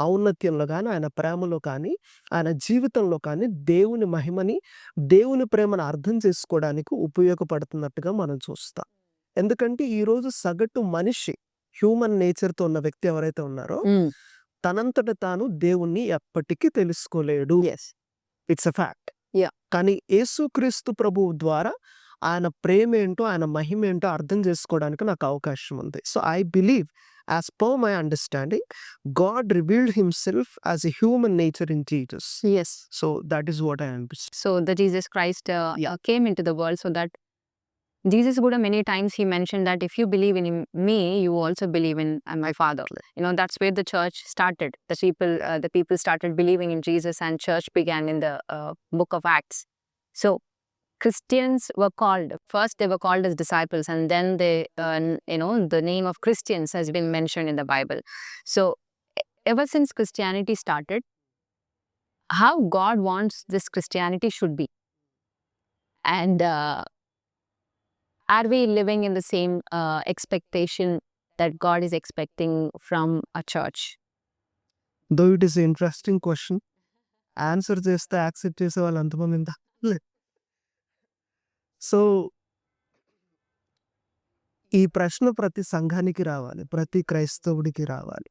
ఔన్నత్యంలో కానీ, ఆయన ప్రేమలో కానీ, ఆయన జీవితంలో కానీ దేవుని మహిమని, దేవుని ప్రేమను అర్థం చేసుకోవడానికి ఉపయోగపడుతున్నట్టుగా మనం చూస్తాం. ఎందుకంటే ఈరోజు సగటు మనిషి హ్యూమన్ నేచర్తో ఉన్న వ్యక్తి ఎవరైతే ఉన్నారో తనంతట తాను దేవుణ్ణి ఎప్పటికీ తెలుసుకోలేడు. It's a fact. కానీ యేసుక్రీస్తు ప్రభువు ద్వారా ఆయన ప్రేమ ఏంటో, ఆయన మహిమ ఏంటో అర్థం చేసుకోవడానికి నాకు అవకాశం ఉంది. So I believe, as per my understanding, God revealed himself as a human nature in Jesus. Yes. So that is what I understand. So the Jesus Christ came into the world so that Jesus Buddha many times he mentioned that if you believe in me, you also believe in my Father. That's where the church started. The people started believing in Jesus, and church began in the book of Acts. So Christians were called. First, they were called as disciples, and then they, the name of Christians has been mentioned in the Bible. So ever since Christianity started, how God wants this Christianity should be, and are we living in the same expectation that God is expecting from a church? Though it is interesting question. Answer చేస్తే accept చేసే వాళ్ళు అంతమంది ఉందా? So ఈ ప్రశ్న ప్రతి సంఘానికి రావాలి, ప్రతి క్రైస్తవుడికి రావాలి.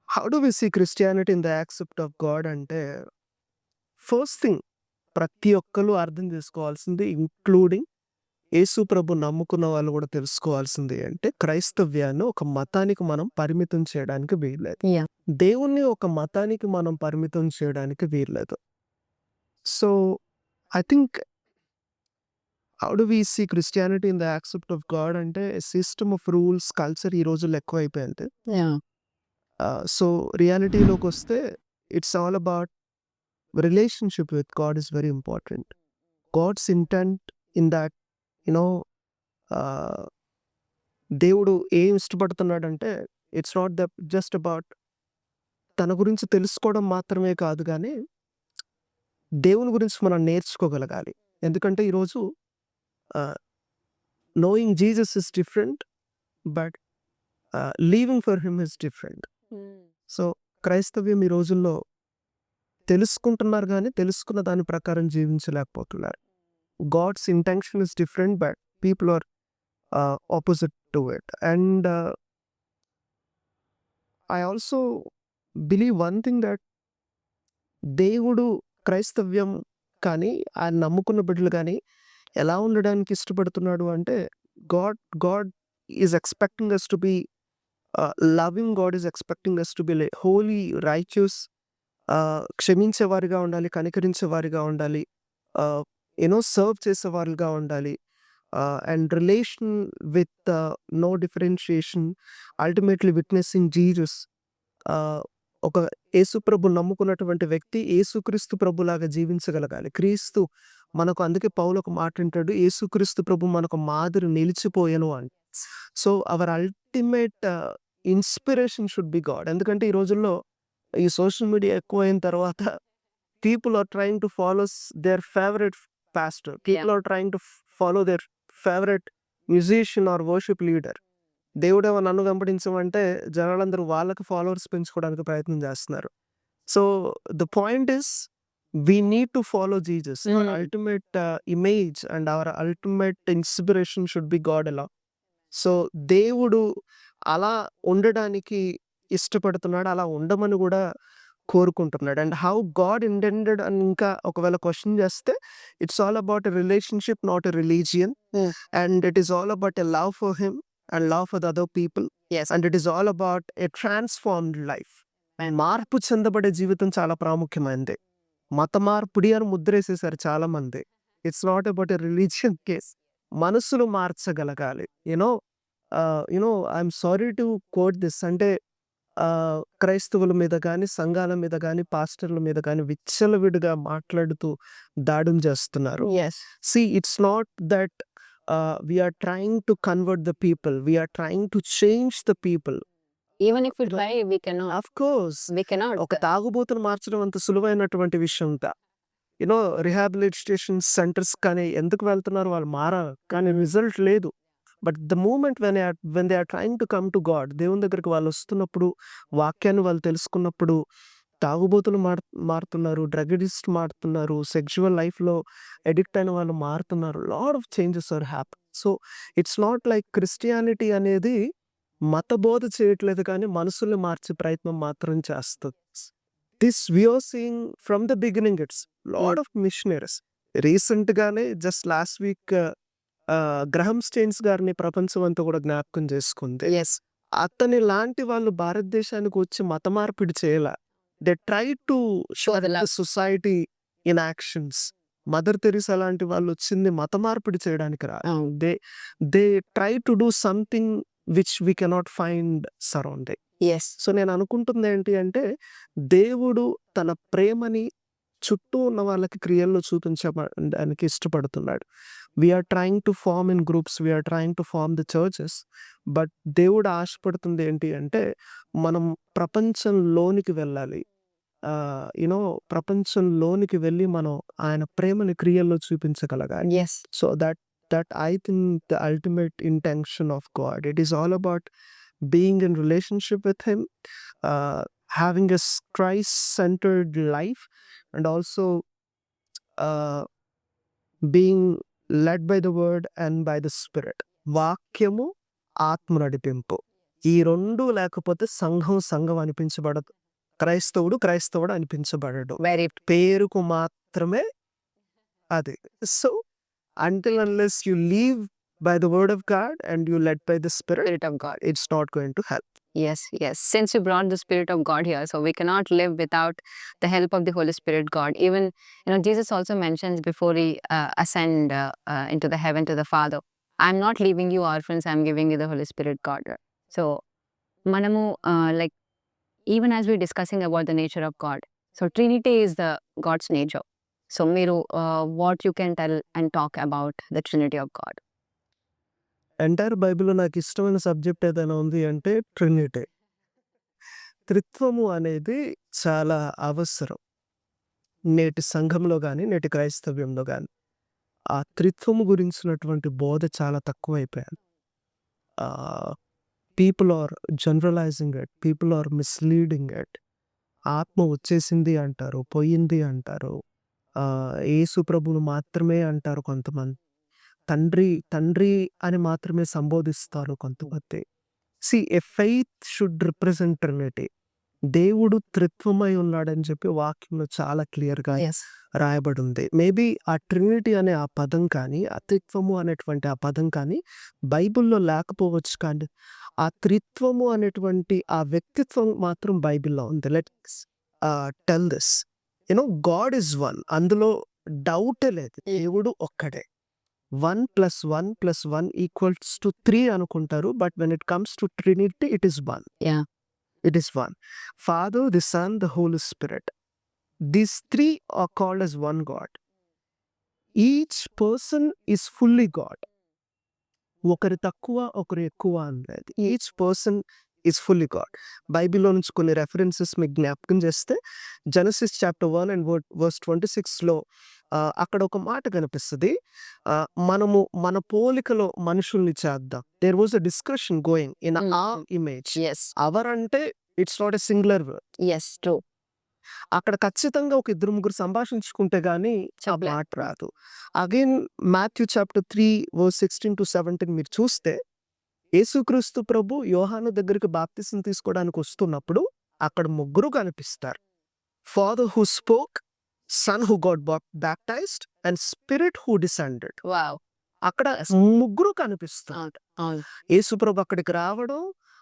How do we see Christianity in the accept of God అంటే, ఫస్ట్ థింగ్ ప్రతి ఒక్కరు అర్థం చేసుకోవాల్సింది, ఇంక్లూడింగ్ యేసు ప్రభు నమ్ముకున్న వాళ్ళు కూడా తెలుసుకోవాల్సింది అంటే క్రైస్తవ్యాన్ని ఒక మతానికి మనం పరిమితం చేయడానికి వీల్లేదు. Yeah. దేవుణ్ణి ఒక మతానికి మనం పరిమితం చేయడానికి వీల్లేదు. So I think how do we see Christianity in the accept of God అంటే సిస్టమ్ ఆఫ్ రూల్స్ కల్చర్ ఈ రోజుల్లో ఎక్కువైపోయింది. Yeah. సో రియాలిటీలోకి వస్తే it's all about relationship with God is very important. God's intent in that you know దేవుడు ఏం ఇష్టపడుతున్నాడంటే it's not the just about తన గురించి తెలుసుకోవడం మాత్రమే కాదు కానీ దేవుని గురించి మనం నేర్చుకోగలగాలి. ఎందుకంటే ఈరోజు knowing Jesus is different but leaving for him is different. So క్రైస్తవ్యం ఈ రోజుల్లో తెలుసుకుంటున్నారు కానీ తెలుసుకున్న దాని ప్రకారం జీవించలేకపోతున్నారు. God's intention is different but people are opposite to it. And I also believe one thing that దేవుడు క్రైస్తవ్యం కానీ ఆయన నమ్ముకున్న బిడ్డలు కానీ ఎలా ఉండడానికి ఇష్టపడుతున్నాడు అంటే God is expecting us to be loving. God is expecting us to be holy, righteous, క్షమించేవారిగా ఉండాలి, కనికరించేవారిగా ఉండాలి, సర్వ్ చేసేవారిగా ఉండాలి, and relation with no differentiation, ultimately witnessing Jesus. ఒక యేసుప్రభు నమ్ముకున్నటువంటి వ్యక్తి యేసుక్రీస్తు ప్రభులాగా జీవించగలగాలి. క్రీస్తు మనకు అందుకే పౌలు ఒక మాట అంటాడు, యేసుక్రీస్తు ప్రభు మనకు మాదిరి నిలిచిపోయాను అని. So our ultimate inspiration should be God. ఎందుకంటే ఈ రోజుల్లో ఈ సోషల్ మీడియా ఎక్కువైన తర్వాత people are trying to follow their favourite pastor, people are trying to follow their favourite musician or worship leader. దేవుడేమో నన్ను వెంబడించమంటే జనాలందరూ వాళ్ళకి ఫాలోవర్స్ పెంచుకోవడానికి ప్రయత్నం చేస్తున్నారు. So the point is we need to follow Jesus. Our ultimate image and our ultimate inspiration should be God అలా. So దేవుడు అలా ఉండడానికి ఇష్టపడుతున్నాడు, అలా ఉండమని కూడా కోరుకుంటున్నాడు. అండ్ హౌ గాడ్ ఇంటెండెడ్ అని ఇంకా ఒకవేళ క్వశ్చన్ చేస్తే it's all about a relationship, not a religion. And it is all about a love for him and love for the other people. Yes. And it is all about a transformed life. మార్పు చెందబడే జీవితం చాలా ప్రాముఖ్యమైనది. మత మార్పుడి అని ముద్రేసేసారు చాలా మంది. It's not about a religion case. మనసులు మార్చగలగాలి. I'm sorry to quote this. అంటే క్రైస్తవుల మీద కానీ సంఘాల మీద కానీ పాస్టర్ల మీద కానీ విచ్చలవిడిగా మాట్లాడుతూ దాడులు చేస్తున్నారు. See, it's not that we are trying to convert the people, we are trying to change the people. Even if we try, we cannot. Of course, We cannot. ఒక తాగుబోతును మార్చడం అంత సులువైనటువంటి విషయం తా. రిహాబిలిటేషన్ సెంటర్స్ కానీ ఎందుకు వెళ్తున్నారు, వాళ్ళు మారాలి కానీ రిజల్ట్ లేదు. But the moment when they are trying to come to God, దేవుని దగ్గరికి వాళ్ళు వస్తున్నప్పుడు, వాక్యాన్ని వాళ్ళు తెలుసుకున్నప్పుడు, తాగుబోతులు మారుతున్నారు, డ్రగ్ అడిక్ట్స్ మారుతున్నారు, సెక్షువల్ లైఫ్లో అడిక్ట్ అయిన వాళ్ళు మారుతున్నారు. Lot of changes are happy. So it's not like Christianity అనేది మత బోధ చేయట్లేదు కానీ మనసుల్ని మార్చే ప్రయత్నం మాత్రం చేస్తుంది. This we are seeing from the beginning. It's lot of missionaries. రీసెంట్గానే just last week Graham Staines గారిని ప్రపంచం అంతా కూడా జ్ఞాపకం చేసుకుంది. అతని లాంటి వాళ్ళు భారతదేశానికి వచ్చి మత మార్పిడి చేయాల. They try to show the society in actions. Mother Teresa లాంటి వాళ్ళు వచ్చింది మత మార్పిడి చేయడానికి రా. They try to do something which we cannot find surrounding. So నేను అనుకుంటుంది ఏంటి అంటే దేవుడు తన ప్రేమని చుట్టూ ఉన్న వాళ్ళకి క్రియల్లో చూపించడానికి ఇష్టపడుతున్నాడు. We are trying to form in groups, we are trying to form the churches. But దేవుడు ఆశపడుతుంది ఏంటి అంటే మనం ప్రపంచంలోనికి వెళ్ళాలి. ప్రపంచంలోనికి వెళ్ళి మనం ఆయన ప్రేమని క్రియల్లో చూపించగలగాలి. So that I think the ultimate intention of God. It is all about being in relationship with him, having a Christ-centered life, and also being led by the word and by the spirit. వాక్యము, ఆత్మ నడిపింపు. ఈ రెండు లేకపోతే సంఘం అనిపించబడదు, క్రైస్తవుడు అనిపించబడడు. పేరుకు మాత్రమే అది. So until unless you live by the word of God and you led by the Spirit, Spirit of God. it's not going to help. Yes, yes. Since you brought the Spirit of God here, so we cannot live without the help of the Holy Spirit God. Even, Jesus also mentions before he ascend into the heaven to the Father, I'm not leaving you orphans, I'm giving you the Holy Spirit God. So, manamu, like, even as we're discussing about the nature of God, so Trinity is the God's nature. So, Miru, what you can tell and talk about the Trinity of God? Entire బైబిల్లో నాకు ఇష్టమైన subject ఏదైనా ఉంది అంటే Trinity. త్రిత్వము అనేది చాలా అవసరం. నేటి సంఘంలో గాని, నేటి క్రైస్తవ్యంలో గాని. ఆ త్రిత్వము గురించినటువంటి బోధ చాలా తక్కువైపోయాయి. People are generalising it. People are misleading it. ఆత్మ వచ్చేసింది అంటారు. పోయింది అంటారు. యేసు ప్రభువును మాత్రమే అంటారు కొంతమంది. తండ్రి, తండ్రి అని మాత్రమే సంబోధిస్తారు కొంతమంది. ఎ ఫెయిత్ షుడ్ రిప్రజెంట్ ట్రినిటీ. దేవుడు త్రిత్వమై ఉన్నాడని చెప్పి వాక్యంలో చాలా క్లియర్‌గా రాయబడుంది. మేబీ ఆ ట్రినిటీ అనే ఆ పదం కానీ, ఆ త్రిత్వము అనేటువంటి ఆ పదం కానీ బైబిల్‌లో లేకపోవచ్చు కానీ, ఆ త్రిత్వము అనేటువంటి ఆ వ్యక్తిత్వం మాత్రం బైబిల్‌లో ఉంది. Let's tell this. God is one. అందులో డౌటే లేదు. దేవుడు ఒక్కడే. 1+1+1 = 3 అనుకుంటారు. But when it comes to Trinity it is 1. Yeah. It is one. Father, the Son, the Holy Spirit. These three are called as one God. Each person is fully God. ఒకరు తక్కువ, ఒకరు ఎక్కువ అనలేదు. Each person is fully God. బైబిల్‌లో నుంచి కొన్ని references మీకు జ్ఞాపకం చేస్తే, జెనసిస్ చాప్టర్ 1 అండ్ వర్స్ 26లో అక్కడ ఒక మాట కనిపిస్తది. మనము మన పోలికలో మనుషుల్ని చేద్దాం. There was a discussion going in our image. Yes. Our అంటే it's not a singular word. Yes, true. అక్కడ ఖచ్చితంగా ఒక ఇద్దరు ముగ్గురు సంభాషించుకుంటే గాని ఆ చెప్పలే. మాట రాదు. అగైన్ మాథ్యూ చాప్టర్ 3 వర్స్ 16-17 మీరు చూస్తే, యేసుక్రీస్తు ప్రభు యోహాను దగ్గరికి బాప్తిసం తీసుకోవడానికి వస్తున్నప్పుడు అక్కడ ముగ్గురు కనిపిస్తారు. Father who spoke, sun who got baptised and spirit who descended. Wow. అక్కడ ముగ్గురు కనిపిస్తారు. అవును. యేసు ప్రభు అక్కడికి రావడం,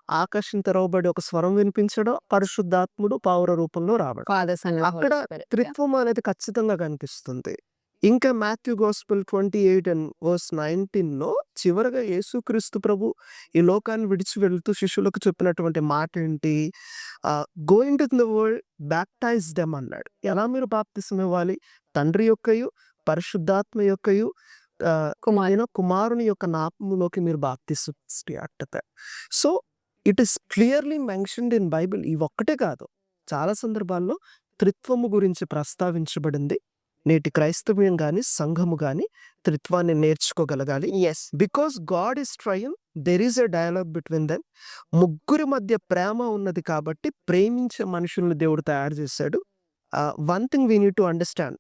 ఆకాశం తెరవబడి ఒక స్వరం వినిపించడం, పరిశుద్ధాత్ముడు పావుర రూపంలో రావడం. Father, Son and అక్కడ Holy Spirit. Yeah. త్రిత్వం అనేది ఖచ్చితంగా కనిపిస్తుంది. ఇంకా మాథ్యూ గాస్పెల్ 28 అండ్ వర్స్ 19లో చివరగా యేసుక్రీస్తు ప్రభు ఈ లోకాన్ని విడిచి వెళ్తూ శిష్యులకు చెప్పినటువంటి మాట ఏంటి? Go into the world, baptise them అన్నాడు. ఎలా మీరు బాప్తిసం ఇవ్వాలి? తండ్రి యొక్కయు, పరిశుద్ధాత్మ యొక్కయు, కుమారుని యొక్క నామములోకి మీరు బాప్తిసం ఇవ్వండి. So it is clearly mentioned in Bible. ఇవి ఒక్కటే కాదు, చాలా సందర్భాల్లో త్రిత్వము గురించి ప్రస్తావించబడింది. నేటి క్రైస్తవ్యం గాని, సంఘము గాని త్రిత్వాన్ని నేర్చుకోగలగాలి. Yes. Because God is trying, there is a dialogue between them. ముగ్గురి మధ్య ప్రేమ ఉన్నది కాబట్టి ప్రేమించే మనుషుల్ని దేవుడు తయారు చేశాడు. One thing we need to understand.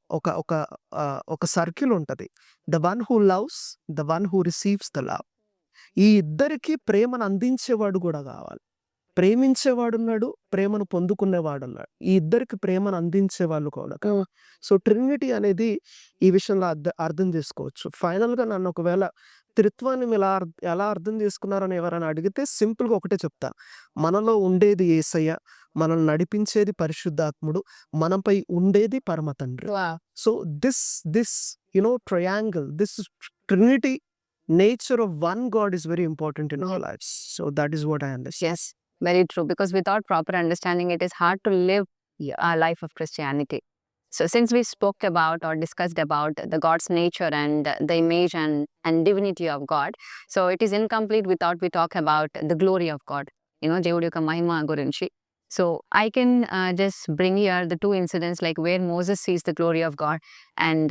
ఒక సర్కిల్ ఉంటది. The one who loves, the one who receives the love. ఈ ఇద్దరికి ప్రేమను అందించేవాడు కూడా కావాలి. ప్రేమించేవాడున్నాడు, ప్రేమను పొందుకునేవాడున్నాడు. ఈ ఇద్దరికి ప్రేమను అందించే వాళ్ళు కూడా. సో ట్రినిటీ అనేది ఈ విషయంలో అర్థం చేసుకోవచ్చు. ఫైనల్‌గా నన్ను ఒకవేళ త్రిత్వాన్ని ఎలా అర్థం చేసుకున్నారని ఎవరైనా అడిగితే సింపుల్‌గా ఒకటే చెప్తా. మనలో ఉండేది యేసయ్య, మనల్ని నడిపించేది పరిశుద్ధాత్ముడు, మనపై ఉండేది పరమ తండ్రి. Wow. So this triangle, this Trinity nature of one God is very important in our lives. So that is what I understand. Yes, very true. Because without proper understanding, it is hard to live a life of Christianity. So since we spoke about or discussed about the God's nature and the image and divinity of God, so it is incomplete without we talk about the glory of God. దేవుడి యొక్క మహిమ గురించి. So I can just bring here the two incidents, like where Moses sees the glory of God, and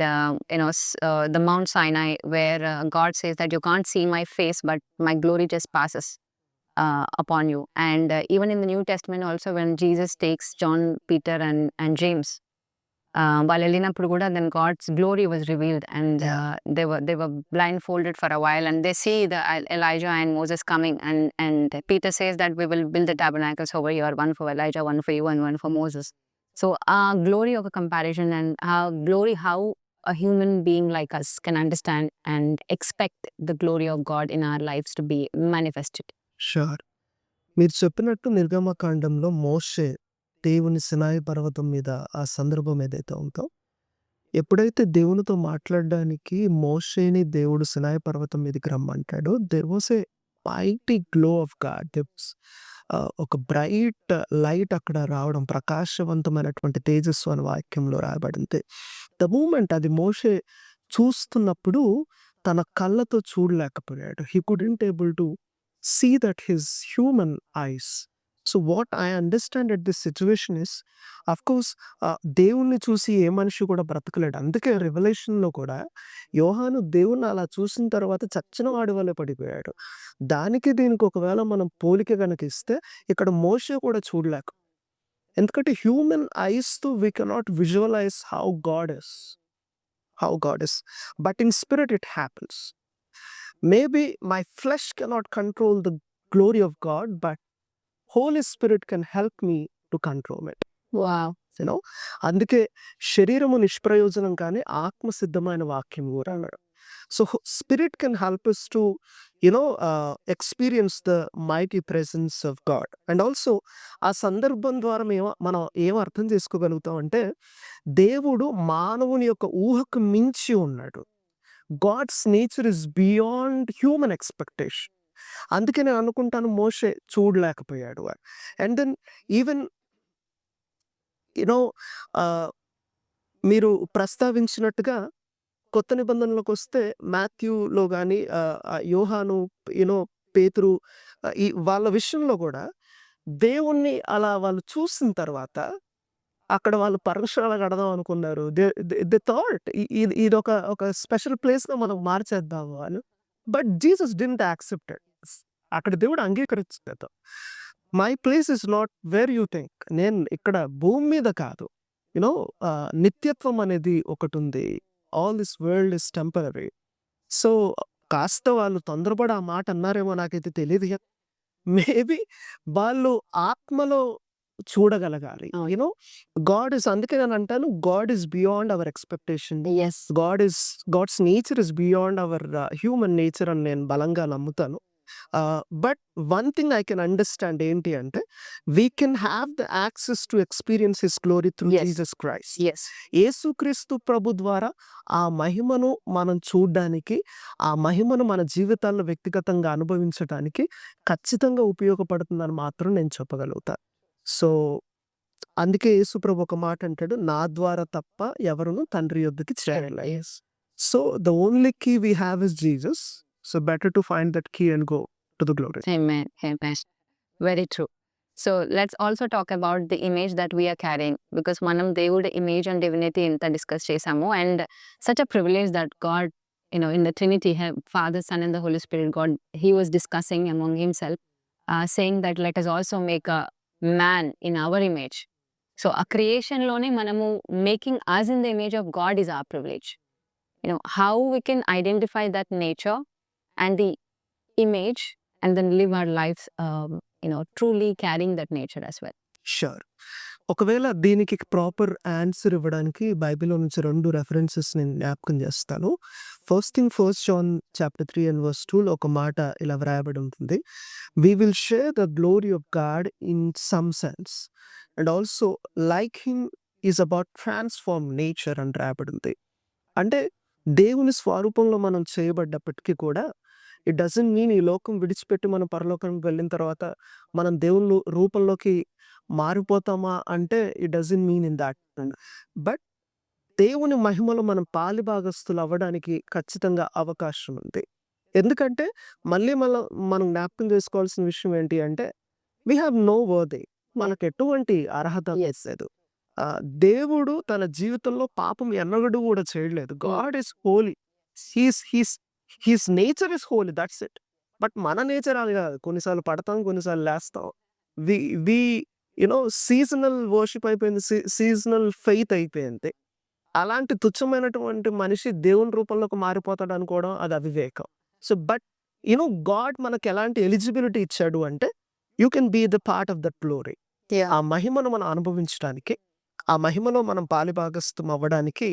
the Mount Sinai, where God says that you can't see my face, but my glory just passes upon you. And even in the New Testament also, when Jesus takes John, Peter and James, వాళ్ళు వెళ్ళినప్పుడు కూడా then God's glory was revealed, and they were blindfolded for a while, and they see the Elijah and Moses coming, and Peter says that we will build the tabernacles over here, one for Elijah, one for you, and one for Moses. So glory of a comparison, and how a human being like us can understand and expect the glory of God in our lives to be manifested. Sure. మీరు చెప్పినట్టు నిర్గమకాండంలో మోషే దేవుని సినాయి పర్వతం మీద ఆ సందర్భం ఏదైతే ఉందో, ఎప్పుడైతే దేవునితో మాట్లాడడానికి మోషేని దేవుడు సినాయి పర్వతం మీదకి రమ్మంటాడో, there was a mighty glow of God. There was ఒక బ్రైట్ లైట్ అక్కడ రావడం, ప్రకాశవంతమైనటువంటి తేజస్సు అని వాక్యంలో రాయబడింది. ద మూమెంట్ అది మోషే చూస్తున్నప్పుడు తన కళ్ళతో చూడలేకపోయాడు. He couldn't able to see that his human eyes. So what I understand at this situation is, of course, దేవుణ్ణి చూసి ఏ మనిషి కూడా బ్రతకలేడు. అందుకే రెవల్యూషన్‌లో కూడా యోహాను దేవుణ్ణి అలా చూసిన తర్వాత చచ్చిన వాడి వలె పడిపోయాడు. దానికి దీనికి ఒకవేళ మనం పోలిక గనక ఇస్తే ఇక్కడ మోషే కూడా చూడలేక. ఎందుకంటే హ్యూమన్ ఐస్‌తో we cannot visualise how God is. But in spirit it happens. Maybe my flesh cannot control the glory of God, but Holy Spirit can help me to control it. Wow. You know, అందుకే శరీరము నిష్ప్రయోజనం కానీ ఆత్మ సిద్ధమైన వాక్యం కూడా అన్నాడు. So spirit can help us to experience the mighty presence of God. And also ఆ సందర్భం ద్వారా మనం ఏం అర్థం చేసుకోగలుగుతాం అంటే, దేవుడు మానవుని యొక్క ఊహకు మించి ఉన్నాడు. God's nature is beyond human expectation. అందుకే నేను అనుకుంటాను మోషే చూడలేకపోయాడు. అండ్ దెన్ ఈవెన్ యునో మీరు ప్రస్తావించినట్టుగా కొత్త నిబంధనలోకి వస్తే మాథ్యూలో కానీ యోహాను, పేతురు, ఈ వాళ్ళ విషయంలో కూడా దేవుణ్ణి అలా వాళ్ళు చూసిన తర్వాత అక్కడ వాళ్ళు పర్ణశాల కడదాం అనుకున్నారు. దే థాట్ ఇదొక స్పెషల్ ప్లేస్‌గా మనం మార్చేద్దాము అని. But Jesus didn't accept it. అక్కడ దేవుడు అంగీకరించలేదు. My place is not where you think. నేను ఇక్కడ భూమి మీద కాదు. నిత్యత్వం అనేది ఒకటుంది. All this world is temporary. So కాస్త వాళ్ళు తొందరపడి ఆ మాట అన్నారేమో నాకైతే తెలీదు. మేబీ వాళ్ళు ఆత్మలో చూడగలగాలి. గాడ్ ఇస్, అందుకే నేను అంటాను God is beyond our expectation. Yes. God's nature is beyond our human nature అని నేను బలంగా నమ్ముతాను. But one thing I can understand ఏంటి అంటే, we can have the access to experience his glory through Yes. Jesus Christ. Yes. యేసుక్రీస్తు ప్రభు ద్వారా ఆ మహిమను మనం చూడ్డానికి, ఆ మహిమను మన జీవితాల్లో వ్యక్తిగతంగా అనుభవించడానికి ఖచ్చితంగా ఉపయోగపడుతుందని మాత్రం నేను చెప్పగలుగుతాను. సో అందుకే యేసు ప్రభు ఒక మాట అంటాడు, నా ద్వారా తప్ప ఎవరును తండ్రి యొద్దకి చేరలేరు. So the only key we have is Jesus. So better to find that key and go to the glory. Amen. Amen. Very true. So let's also talk about the image that we are carrying, because మనం దేవుడి image and divinity ఇంత discuss చేసాము, and such a privilege that God, in the Trinity, Father, Son and the Holy Spirit, God, he was discussing among himself, saying that let us also make a man in our image. So a creation లోనే మనము making us in the image of God is our privilege. How we can identify that nature and the image and then live our lives truly carrying that nature as well. Sure. ఒకవేళ దీనికి proper answer ఇవ్వడానికి బైబిల్లో నుంచి 2 references నేను జ్ఞాపకం చేస్తాను. First John chapter 3 and verse 2లో ఒక మాట ఇలా వ్రాయబడి ఉంటుంది. We will share the glory of God in some sense and also like him is about transform nature అని రాయబడింది. అంటే దేవుని స్వరూపంలో మనం చేయబడ్డప్పటికీ కూడా ఇట్ డజంట్ మీన్ ఈ లోకం విడిచిపెట్టి మనం పరలోకానికి వెళ్ళిన తర్వాత మనం దేవుని రూపంలోకి మారిపోతామా అంటే it doesn't mean in that. But దేవుని మహిమలో మనం పాలిభాగస్తులు అవ్వడానికి ఖచ్చితంగా అవకాశం ఉంది. ఎందుకంటే మళ్ళీ మనం జ్ఞాపకం చేసుకోవాల్సిన విషయం ఏంటి అంటే, వీ హ్యావ్ నో వర్ది. మనకు ఎటువంటి అర్హత లేదు. దేవుడు తన జీవితంలో పాపం ఎన్నడూ కూడా చేయలేదు. God is holy. His nature is holy, that's it. But మన నేచర్ అది కాదు. కొన్నిసార్లు పడతాం, కొన్నిసార్లు లేస్తాం. వి సీజనల్ వర్షిప్ అయిపోయింది, సీజనల్ ఫెయిత్ అయిపోయింది. అలాంటి తుచ్చమైనటువంటి మనిషి దేవుని రూపంలోకి మారిపోతాడు అనుకోవడం అది అవివేకం. సో బట్ గాడ్ మనకి ఎలాంటి ఎలిజిబిలిటీ ఇచ్చాడు అంటే, you can be the part of that glory. ఆ మహిమను మనం అనుభవించడానికి ఆ మహిమలో మనం పాలిభాగస్థం అవ్వడానికి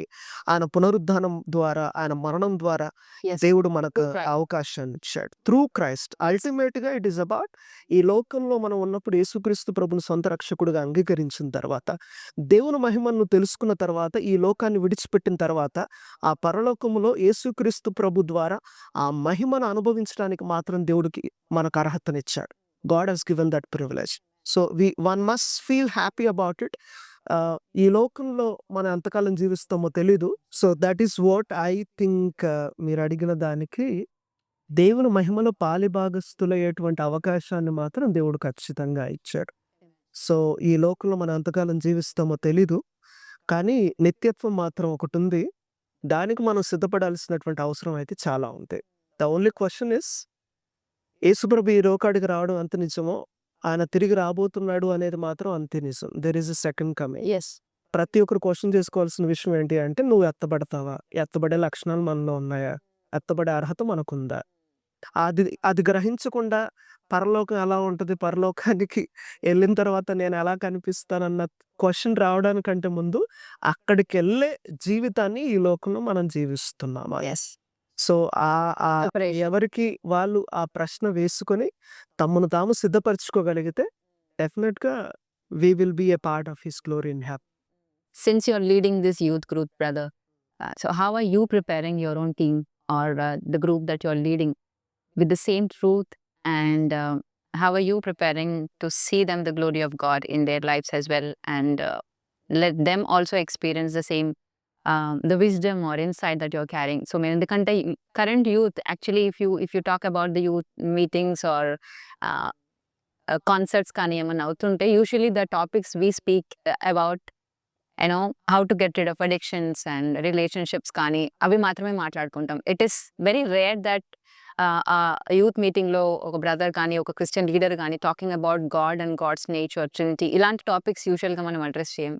ఆయన పునరుద్ధానం ద్వారా, ఆయన మరణం ద్వారా Yes. దేవుడు మనకు Through Christ. అవకాశాన్ని ఇచ్చాడు. Through Christ. అల్టిమేట్‌గా ఇట్ ఈస్ అబౌట్ ఈ లోకంలో మనం ఉన్నప్పుడు యేసుక్రీస్తు ప్రభుని సొంత రక్షకుడిగా అంగీకరించిన తర్వాత, దేవుని మహిమను తెలుసుకున్న తర్వాత, ఈ లోకాన్ని విడిచిపెట్టిన తర్వాత, ఆ పరలోకములో యేసుక్రీస్తు ప్రభు ద్వారా ఆ మహిమను అనుభవించడానికి మాత్రం దేవుడికి మనకు అర్హతనిచ్చాడు. God has given that privilege. So, one must feel happy about it. ఈ లోకంలో మనం ఎంతకాలం జీవిస్తామో తెలీదు. So, that is what I think. మీరు అడిగిన దానికి దేవుని మహిమలో పాలిభాగస్తులయ్యేటువంటి అవకాశాన్ని మాత్రం దేవుడు ఖచ్చితంగా ఇచ్చాడు. సో, ఈ లోకంలో మనం ఎంతకాలం జీవిస్తామో తెలీదు. కానీ నిత్యత్వం మాత్రం ఒకటుంది. దానికి మనం సిద్ధపడాల్సినటువంటి అవసరం అయితే చాలా ఉంది. ద ఓన్లీ క్వెషన్ ఈస్ యేసుప్రభు ఈ లోకానికి రావడం ఎంత నిజమో, ఆయన తిరిగి రాబోతున్నాడు అనేది మాత్రం అంతే నిజం. There is a second coming. Yes. ప్రతి ఒక్కరు క్వెషన్ చేసుకోవాల్సిన విషయం ఏంటి అంటే, నువ్వు ఎత్తబడతావా? ఎత్తబడే లక్షణాలు మనలో ఉన్నాయా? ఎత్తబడే అర్హత మనకుందా? అది అది గ్రహించకుండా పరలోకం ఎలా ఉంటది? పరలోకానికి ఎళ్ళిన తర్వాత నేను ఎలా కనిపిస్తానన్న క్వెషన్ రావడానికంటే ముందు అక్కడికెళ్ళే జీవితాన్ని ఈ లోకంలో మనం జీవిస్తున్నామా? Yes. So, Preparation. ఎవరికి వాళ్ళు ఆ ప్రశ్న వేసుకొని తమను తాము సిద్ధపరచుకోగలిగితే డెఫినిట్‌గా we will be a part of his glory in heaven. Since you're leading this youth group, brother, so how are you preparing your own team or the group that you're leading with the same truth? And how are you preparing to see them the glory of God in their lives as well, and let them also experience the same the wisdom or insight that you're carrying? So, ఎందుకంటే current youth, actually, if you talk about the youth meetings or uh, concerts కానీ ఏమన్నా అవుతుంటే, usually the topics we speak about, how to get rid of addictions and relationships కానీ అవి మాత్రమే మాట్లాడుకుంటాం. It is very rare that youth మీటింగ్లో ఒక brother కానీ ఒక క్రిస్టియన్ లీడర్ కానీ talking about God and God's nature, Trinity, ఇలాంటి టాపిక్స్ యూజువల్గా మనం అడ్రస్ చేయం.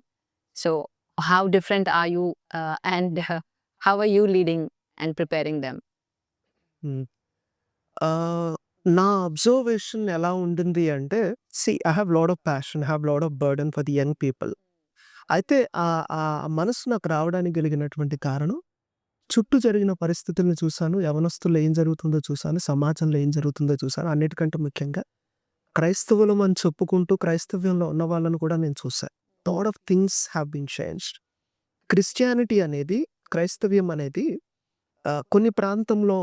So how different are you and how are you leading and preparing them? నా అబ్జర్వేషన్ ఎలా ఉండింది అంటే, I have lot of passion, I have lot of burden for the young people. అయితే ఆ మనసు నాకు రావడానికి కలిగినటువంటి కారణం, చుట్టూ జరిగిన పరిస్థితులను చూశాను, యవనస్తుల్లో ఏం జరుగుతుందో చూశాను, సమాజంలో ఏం జరుగుతుందో చూశాను. అన్నిటికంటే ముఖ్యంగా క్రైస్తవులం అని చెప్పుకుంటూ క్రైస్తవ్యంలో ఉన్న వాళ్ళని కూడా నేను చూశాను. Lot of things have been changed. Christianity అనేది, క్రైస్తవ్యం అనేది కొన్ని ప్రాంతంలో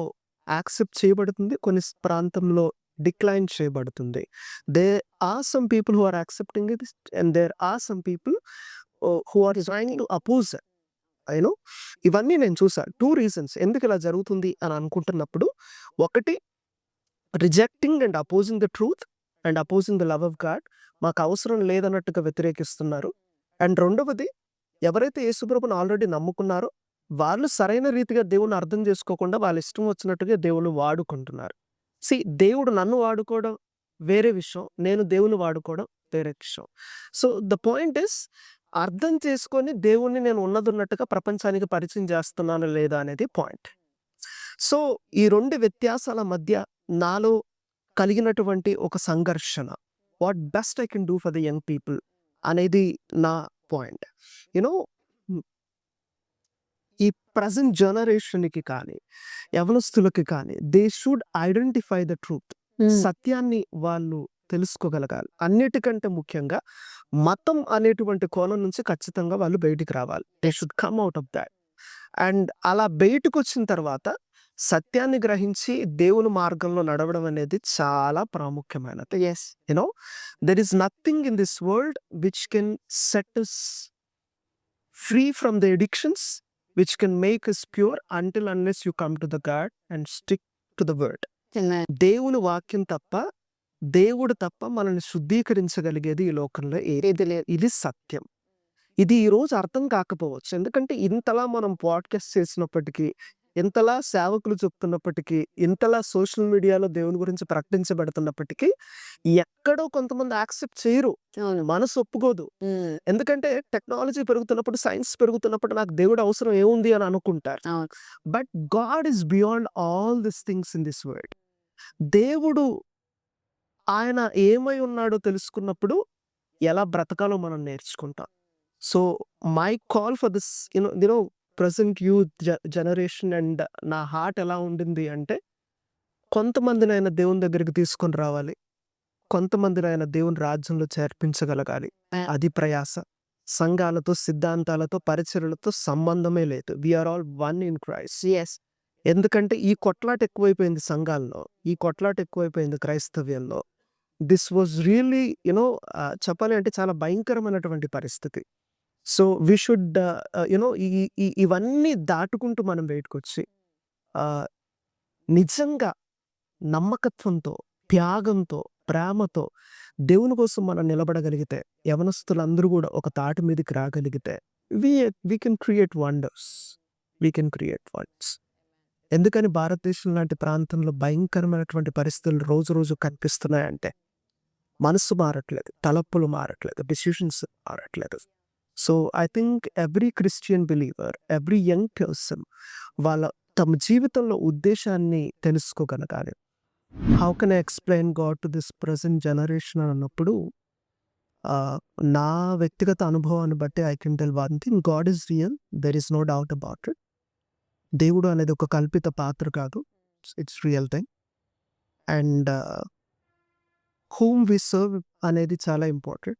యాక్సెప్ట్ చేయబడుతుంది, కొన్ని ప్రాంతంలో డిక్లైన్ చేయబడుతుంది. There are some people who are accepting it and there are some people who are trying to oppose it. ఇవన్నీ నేను చూసాను. 2 రీజన్స్ ఎందుకు ఇలా జరుగుతుంది అని అనుకుంటున్నప్పుడు, ఒకటి rejecting and opposing the truth and opposing the love of God. మాకు అవసరం లేదన్నట్టుగా వ్యతిరేకిస్తున్నారు. అండ్ రెండవది, ఎవరైతే యేసుప్రభుని ఆల్రెడీ నమ్ముకున్నారో వాళ్ళు సరైన రీతిగా దేవుని అర్థం చేసుకోకుండా వాళ్ళ ఇష్టం వచ్చినట్టుగా దేవుని వాడుకుంటున్నారు. దేవుడు నన్ను వాడుకోవడం వేరే విషయం, నేను దేవుని వాడుకోవడం వేరే విషయం. సో ద పాయింట్ ఇస్, అర్థం చేసుకొని దేవుణ్ణి నేను ఉన్నదున్నట్టుగా ప్రపంచానికి పరిచయం చేస్తున్నాను లేదా అనేది పాయింట్. సో ఈ 2 వ్యత్యాసాల మధ్య నాలో కలిగినటువంటి ఒక సంఘర్షణ, what best I can do for the young people అనేది నా పాయింట్. ఈ ప్రజెంట్ జనరేషన్‌కి కానీ, యవనస్తులకి కానీ, they should identify the truth. సత్యాన్ని వాళ్ళు తెలుసుకోగలగాలి. అన్నిటికంటే ముఖ్యంగా మతం అనేటువంటి కోణం నుంచి ఖచ్చితంగా వాళ్ళు బయటికి రావాలి. They should come out of that. And అలా బయటకొచ్చిన తర్వాత సత్యాన్ని గ్రహించి దేవుని మార్గంలో నడవడం అనేది చాలా ప్రాముఖ్యమైనది. There is nothing in this world which can set us free from the addictions, which can make us pure until unless you come to the God and stick to the word. దేవుని వాక్యం తప్ప, దేవుడు తప్ప మనల్ని శుద్ధీకరించగలిగేది ఈ లోకంలో ఏది లేదు. ఇది సత్యం. ఇది ఈరోజు అర్థం కాకపోవచ్చు. ఎందుకంటే ఇంతలా మనం పాడ్కాస్ట్ చేసినప్పటికీ, ఇంతలా సేవకులు చెప్తున్నప్పటికీ, ఇంతలా సోషల్ మీడియాలో దేవుని గురించి ప్రకటించబడుతున్నప్పటికీ ఎక్కడో కొంతమంది యాక్సెప్ట్ చేయరు. మనసు ఒప్పుకోదు. ఎందుకంటే టెక్నాలజీ పెరుగుతున్నప్పుడు, సైన్స్ పెరుగుతున్నప్పుడు నాకు దేవుడు అవసరం ఏముంది అని అనుకుంటారు. But God is beyond all this things in this world. దేవుడు ఆయన ఏమై ఉన్నాడో తెలుసుకున్నప్పుడు ఎలా బ్రతకాలో మనం నేర్చుకుంటాం. So my call for this present youth generation and నా హార్ట్ ఎలా ఉండింది అంటే, కొంతమందినైనా దేవుని దగ్గరికి తీసుకొని రావాలి. కొంతమందినైనా దేవుని రాజ్యంలో చేర్పించగలగాలి. అది ప్రయాస. సంఘాలతో, సిద్ధాంతాలతో, పరిచర్యలతో సంబంధమే లేదు. We are all one in Christ. Yes. ఎందుకంటే ఈ కొట్లాట ఎక్కువైపోయింది సంఘాల్లో. ఈ కొట్లాట ఎక్కువైపోయింది క్రైస్తవ్యంలో. దిస్ వాజ్ రియల్లీ చెప్పాలి అంటే చాలా భయంకరమైనటువంటి పరిస్థితి. సో వి షుడ్ ఇవన్నీ దాటుకుంటూ మనం బయటకొచ్చి ఆహ్, నిజంగా నమ్మకత్వంతో, త్యాగంతో, ప్రేమతో దేవుని కోసం మనం నిలబడగలిగితే, యవనస్తులందరూ గూడా ఒక తాటి మీదకి రాగలిగితే we we can create wonders. We can create wonders. ఎందుకని భారతదేశం లాంటి ప్రాంతంలో భయంకరమైనటువంటి పరిస్థితులు రోజు రోజు కనిపిస్తున్నాయంటే, మనస్సు మారట్లేదు, తలపులు మారట్లేదు, డెసిషన్స్ మారట్లేదు. So I think every Christian believer, every young person వాళ్ళ తమ జీవితంలో ఉద్దేశాన్ని తెలుసుకోగలగాలి. How can I explain God to this present generation అని అన్నప్పుడు, నా వ్యక్తిగత అనుభవాన్ని బట్టి I can tell one thing. God is real. There is no doubt about it. దేవుడు అనేది ఒక కల్పిత పాత్ర కాదు. It's real thing. And whom we serve అనేది చాలా ఇంపార్టెంట్.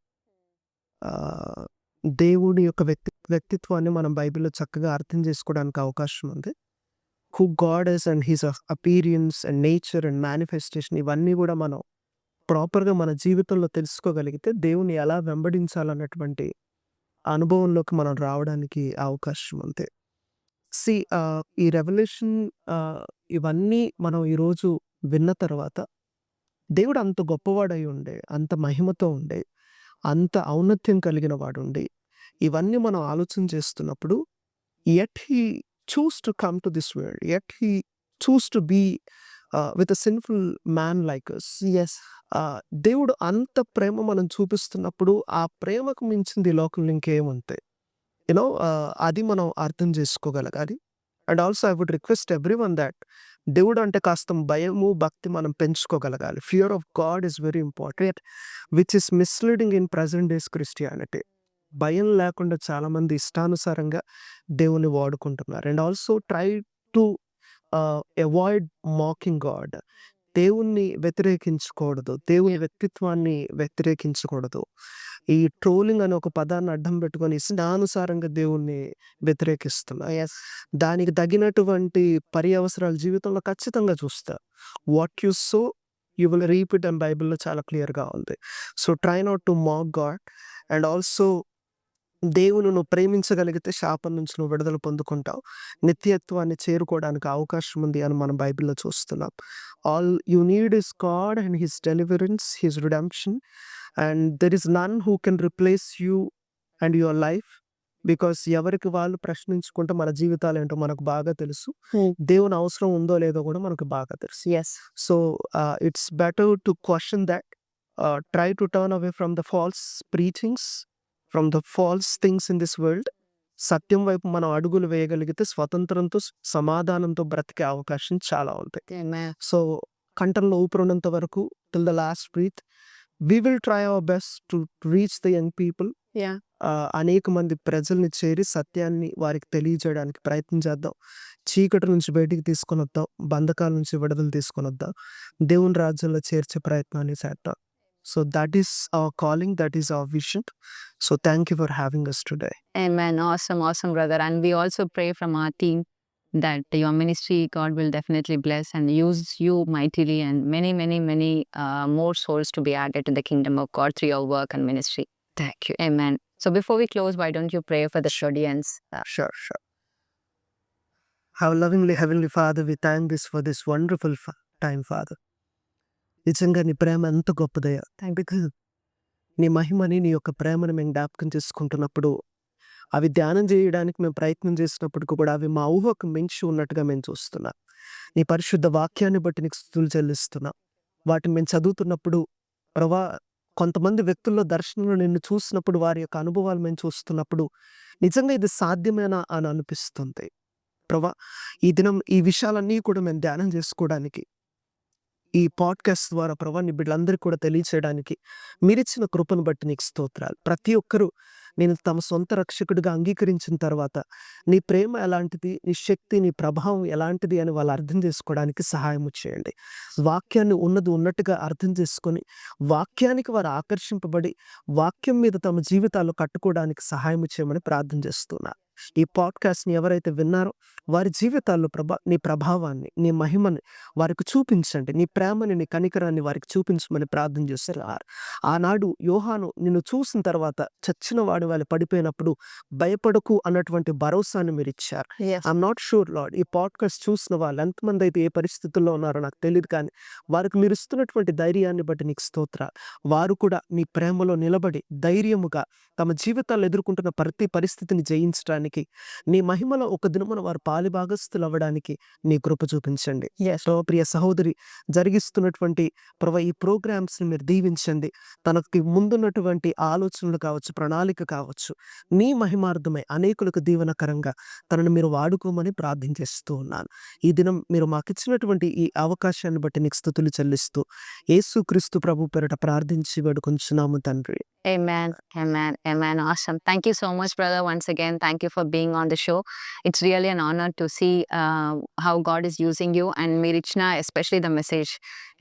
దేవుడి యొక్క వ్యక్తిత్వాన్ని మనం బైబిల్‌లో చక్కగా అర్థం చేసుకోవడానికి అవకాశం ఉంది. Who God is and his appearance and nature and manifestation ఇవన్నీ కూడా మనం ప్రాపర్‌గా మన జీవితంలో తెలుసుకోగలిగితే దేవుని ఎలా వెంబడించాలన్నటువంటి అనుభవంలోకి మనం రావడానికి అవకాశం ఉంది. ఈ రెవల్యూషన్ ఇవన్నీ మనం ఈరోజు విన్న తర్వాత, దేవుడు అంత గొప్పవాడై ఉండే, అంత మహిమతో ఉండే, అంత ఔన్నత్యం కలిగిన వాడుండి, ఇవన్నీ మనం ఆలోచన చేస్తున్నప్పుడు, yet he chose to come to this world, yet he chose to be with a sinful man like us. Yes. దేవుడు అంత ప్రేమ మనం చూపిస్తున్నప్పుడు, ఆ ప్రేమకు మించింది ఈ లోకంలో ఇంకేముంటాయి? అది మనం అర్థం చేసుకోగలగాలి. And also I would request everyone that దేవుడు అంటే కాస్త భయము, భక్తి మనం పెంచుకోగలగాలి. Fear of God is very important, which is misleading in present days Christianity. భయం లేకుండా చాలామంది ఇష్టానుసారంగా దేవుని వాడుకుంటున్నారు. And also try to avoid mocking God. దేవుణ్ణి వ్యతిరేకించకూడదు. దేవుని వ్యక్తిత్వాన్ని వ్యతిరేకించకూడదు. ఈ ట్రోలింగ్ అనే ఒక పదాన్ని అడ్డం పెట్టుకొని ఇష్టానుసారంగా దేవుణ్ణి వ్యతిరేకిస్తున్నారు. Yes. దానికి తగినటువంటి పర్యవసరాలు జీవితంలో ఖచ్చితంగా చూస్తారు. What you so you will reap it అని బైబిల్‌లో చాలా క్లియర్‌గా ఉంది. So try not to mock God. And also దేవుని నువ్వు ప్రేమించగలిగితే శాపం నుంచి నువ్వు విడుదల పొందుకుంటావు. నిత్యత్వాన్ని చేరుకోవడానికి అవకాశం ఉంది అని మనం బైబిల్‌లో చూస్తున్నాం. All you need is God and his deliverance, his redemption. And there is none who can replace you and your life. Because ఎవరికి వాళ్ళు ప్రశ్నించుకుంటే మన జీవితాలేంటో మనకు బాగా తెలుసు. దేవుని అవసరం ఉందో లేదో కూడా మనకు బాగా తెలుసు. Yes. So it's better to question that. Try to turn away from the false preachings, from the false things in this world. సత్యం వైపు మనం అడుగులు వేయగలిగితే స్వతంత్రంతో, సమాధానంతో బ్రతికే అవకాశం చాలా ఉంది. Amen. సో కంఠంలో ఊపిరున్నంత వరకు till the last breath we will try our best to reach the young people. Yeah. అనేక మంది ప్రజల్ని చేరి సత్యాన్ని వారికి తెలియజేయడానికి ప్రయత్నం చేద్దాం. చీకటి నుంచి బయటికి తీసుకొని వద్దాం. బంధకాల నుంచి విడుదల తీసుకొని వద్దాం. దేవుని రాజ్యంలో చేర్చే ప్రయత్నాన్ని చేద్దాం. So that is our calling, that is our vision. So thank you for having us today. Amen. Awesome, awesome, brother. And we also pray from our team that your ministry, God will definitely bless and use you mightily, and many, many, many more souls to be added to the kingdom of God through your work and ministry. Thank you. Amen. So before we close, why don't you pray for the audience? Sure. How lovingly, Heavenly Father, we thank this for this wonderful time, Father. నిజంగా నీ ప్రేమ ఎంత గొప్పదయ్యా. Because నీ మహిమని, నీ యొక్క ప్రేమను మేము జ్ఞాపకం చేసుకుంటున్నప్పుడు, అవి ధ్యానం చేయడానికి మేము ప్రయత్నం చేసినప్పటికీ కూడా అవి మా ఊహకు మించి ఉన్నట్టుగా మేము చూస్తున్నాం. నీ పరిశుద్ధ వాక్యాన్ని బట్టి నీకు స్తుతులు చెల్లిస్తున్నాం. వాటిని మేము చదువుతున్నప్పుడు ప్రభా, కొంతమంది వ్యక్తుల్లో దర్శనంలో నిన్ను చూసినప్పుడు వారి యొక్క అనుభవాలు మేము చూస్తున్నప్పుడు నిజంగా ఇది సాధ్యమేనా అని అనిపిస్తుంది. ప్రభా, ఈ దినం ఈ విషయాలన్నీ కూడా మేము ధ్యానం చేసుకోవడానికి ఈ పాడ్కాస్ట్ ద్వారా ప్రభా నీ బిడ్డలందరికీ కూడా తెలియచేయడానికి మీరిచ్చిన కృపను బట్టి నీకు స్తోత్రాలు. ప్రతి ఒక్కరూ నేను తమ సొంత రక్షకుడిగా అంగీకరించిన తర్వాత నీ ప్రేమ ఎలాంటిది, నీ శక్తి, నీ ప్రభావం ఎలాంటిది అని వాళ్ళు అర్థం చేసుకోవడానికి సహాయం చేయండి. వాక్యాన్ని ఉన్నది ఉన్నట్టుగా అర్థం చేసుకొని వాక్యానికి వారు ఆకర్షింపబడి వాక్యం మీద తమ జీవితాలు కట్టుకోవడానికి సహాయం చేయమని ప్రార్థన చేస్తున్నారు. ఈ పాడ్కాస్ట్ని ఎవరైతే విన్నారో వారి జీవితాల్లో నీ ప్రభావాన్ని, నీ మహిమని వారికి చూపించండి. నీ ప్రేమని, నీ కనికరాన్ని వారికి చూపించమని ప్రార్థన చేస్తున్నారు. ఆనాడు యోహాను నిన్ను చూసిన తర్వాత చచ్చిన వాడి వాళ్ళు పడిపోయినప్పుడు భయపడకు అన్నటువంటి భరోసాని మీరు ఇచ్చారు. ఐఎమ్ నాట్ షూర్ లార్డ్, ఈ పాడ్కాస్ట్ చూసిన వాళ్ళు ఎంతమంది అయితే ఏ పరిస్థితుల్లో ఉన్నారో నాకు తెలియదు, కానీ వారికి మీరు ఇస్తున్నటువంటి ధైర్యాన్ని బట్టి నీకు స్తోత్రాలు. వారు కూడా నీ ప్రేమలో నిలబడి ధైర్యముగా తమ జీవితాల్లో ఎదుర్కొంటున్న ప్రతి పరిస్థితిని జయించడానికి, నీ మహిమలో ఒక దినమున వారు పాలిభాగస్తులు అవ్వడానికి నీ కృప చూపించండి. ప్రియ సహోదరి జరిగిస్తున్నటువంటి ఈ ప్రోగ్రామ్స్ ని మీరు దీవించండి. తనకి ముందున్నటువంటి ఆలోచనలు కావచ్చు, ప్రణాళిక కావచ్చు, నీ మహిమార్థమై అనేకులకు దీవెనకరంగా తనను మీరు వాడుకోమని ప్రార్థించేస్తూ ఉన్నాను. ఈ దినం మీరు మాకు ఇచ్చినటువంటి ఈ అవకాశాన్ని బట్టి నీకు స్తుతులు చెల్లిస్తూ యేసుక్రీస్తు ప్రభు పేరిట ప్రార్థించి వేడుకొంచున్నాము తండ్రి. Amen. Amen. Amen. Awesome. Thank you so much, brother. Once again, thank you for being on the show. It's really an honor to see how God is using you, and Mirichna, especially the message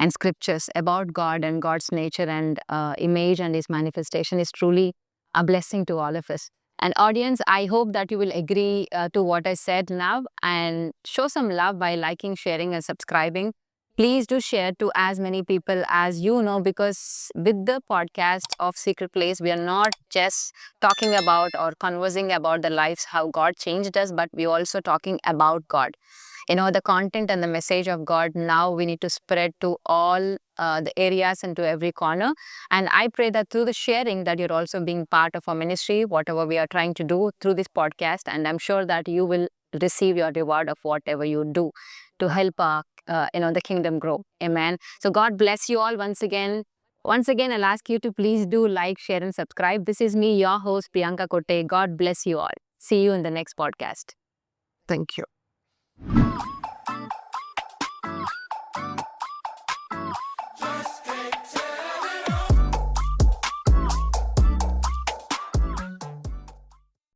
and scriptures about God and God's nature and image and His manifestation is truly a blessing to all of us. And audience, I hope that you will agree to what I said now and show some love by liking, sharing, and subscribing. Please do share to as many people as you know, because with the podcast of Secret Place, we are not just talking about or conversing about the lives, how God changed us, but we're also talking about God. You know, the content and the message of God now we need to spread to all the areas and to every corner. And I pray that through the sharing that you're also being part of our ministry, whatever we are trying to do through this podcast. And I'm sure that you will receive your reward of whatever you do to help the kingdom grow. Amen. So God bless you all once again. Once again, I'll ask you to please do like, share, and subscribe. This is me, your host, Priyanka Kotte. God bless you all. See you in the next podcast. Thank you.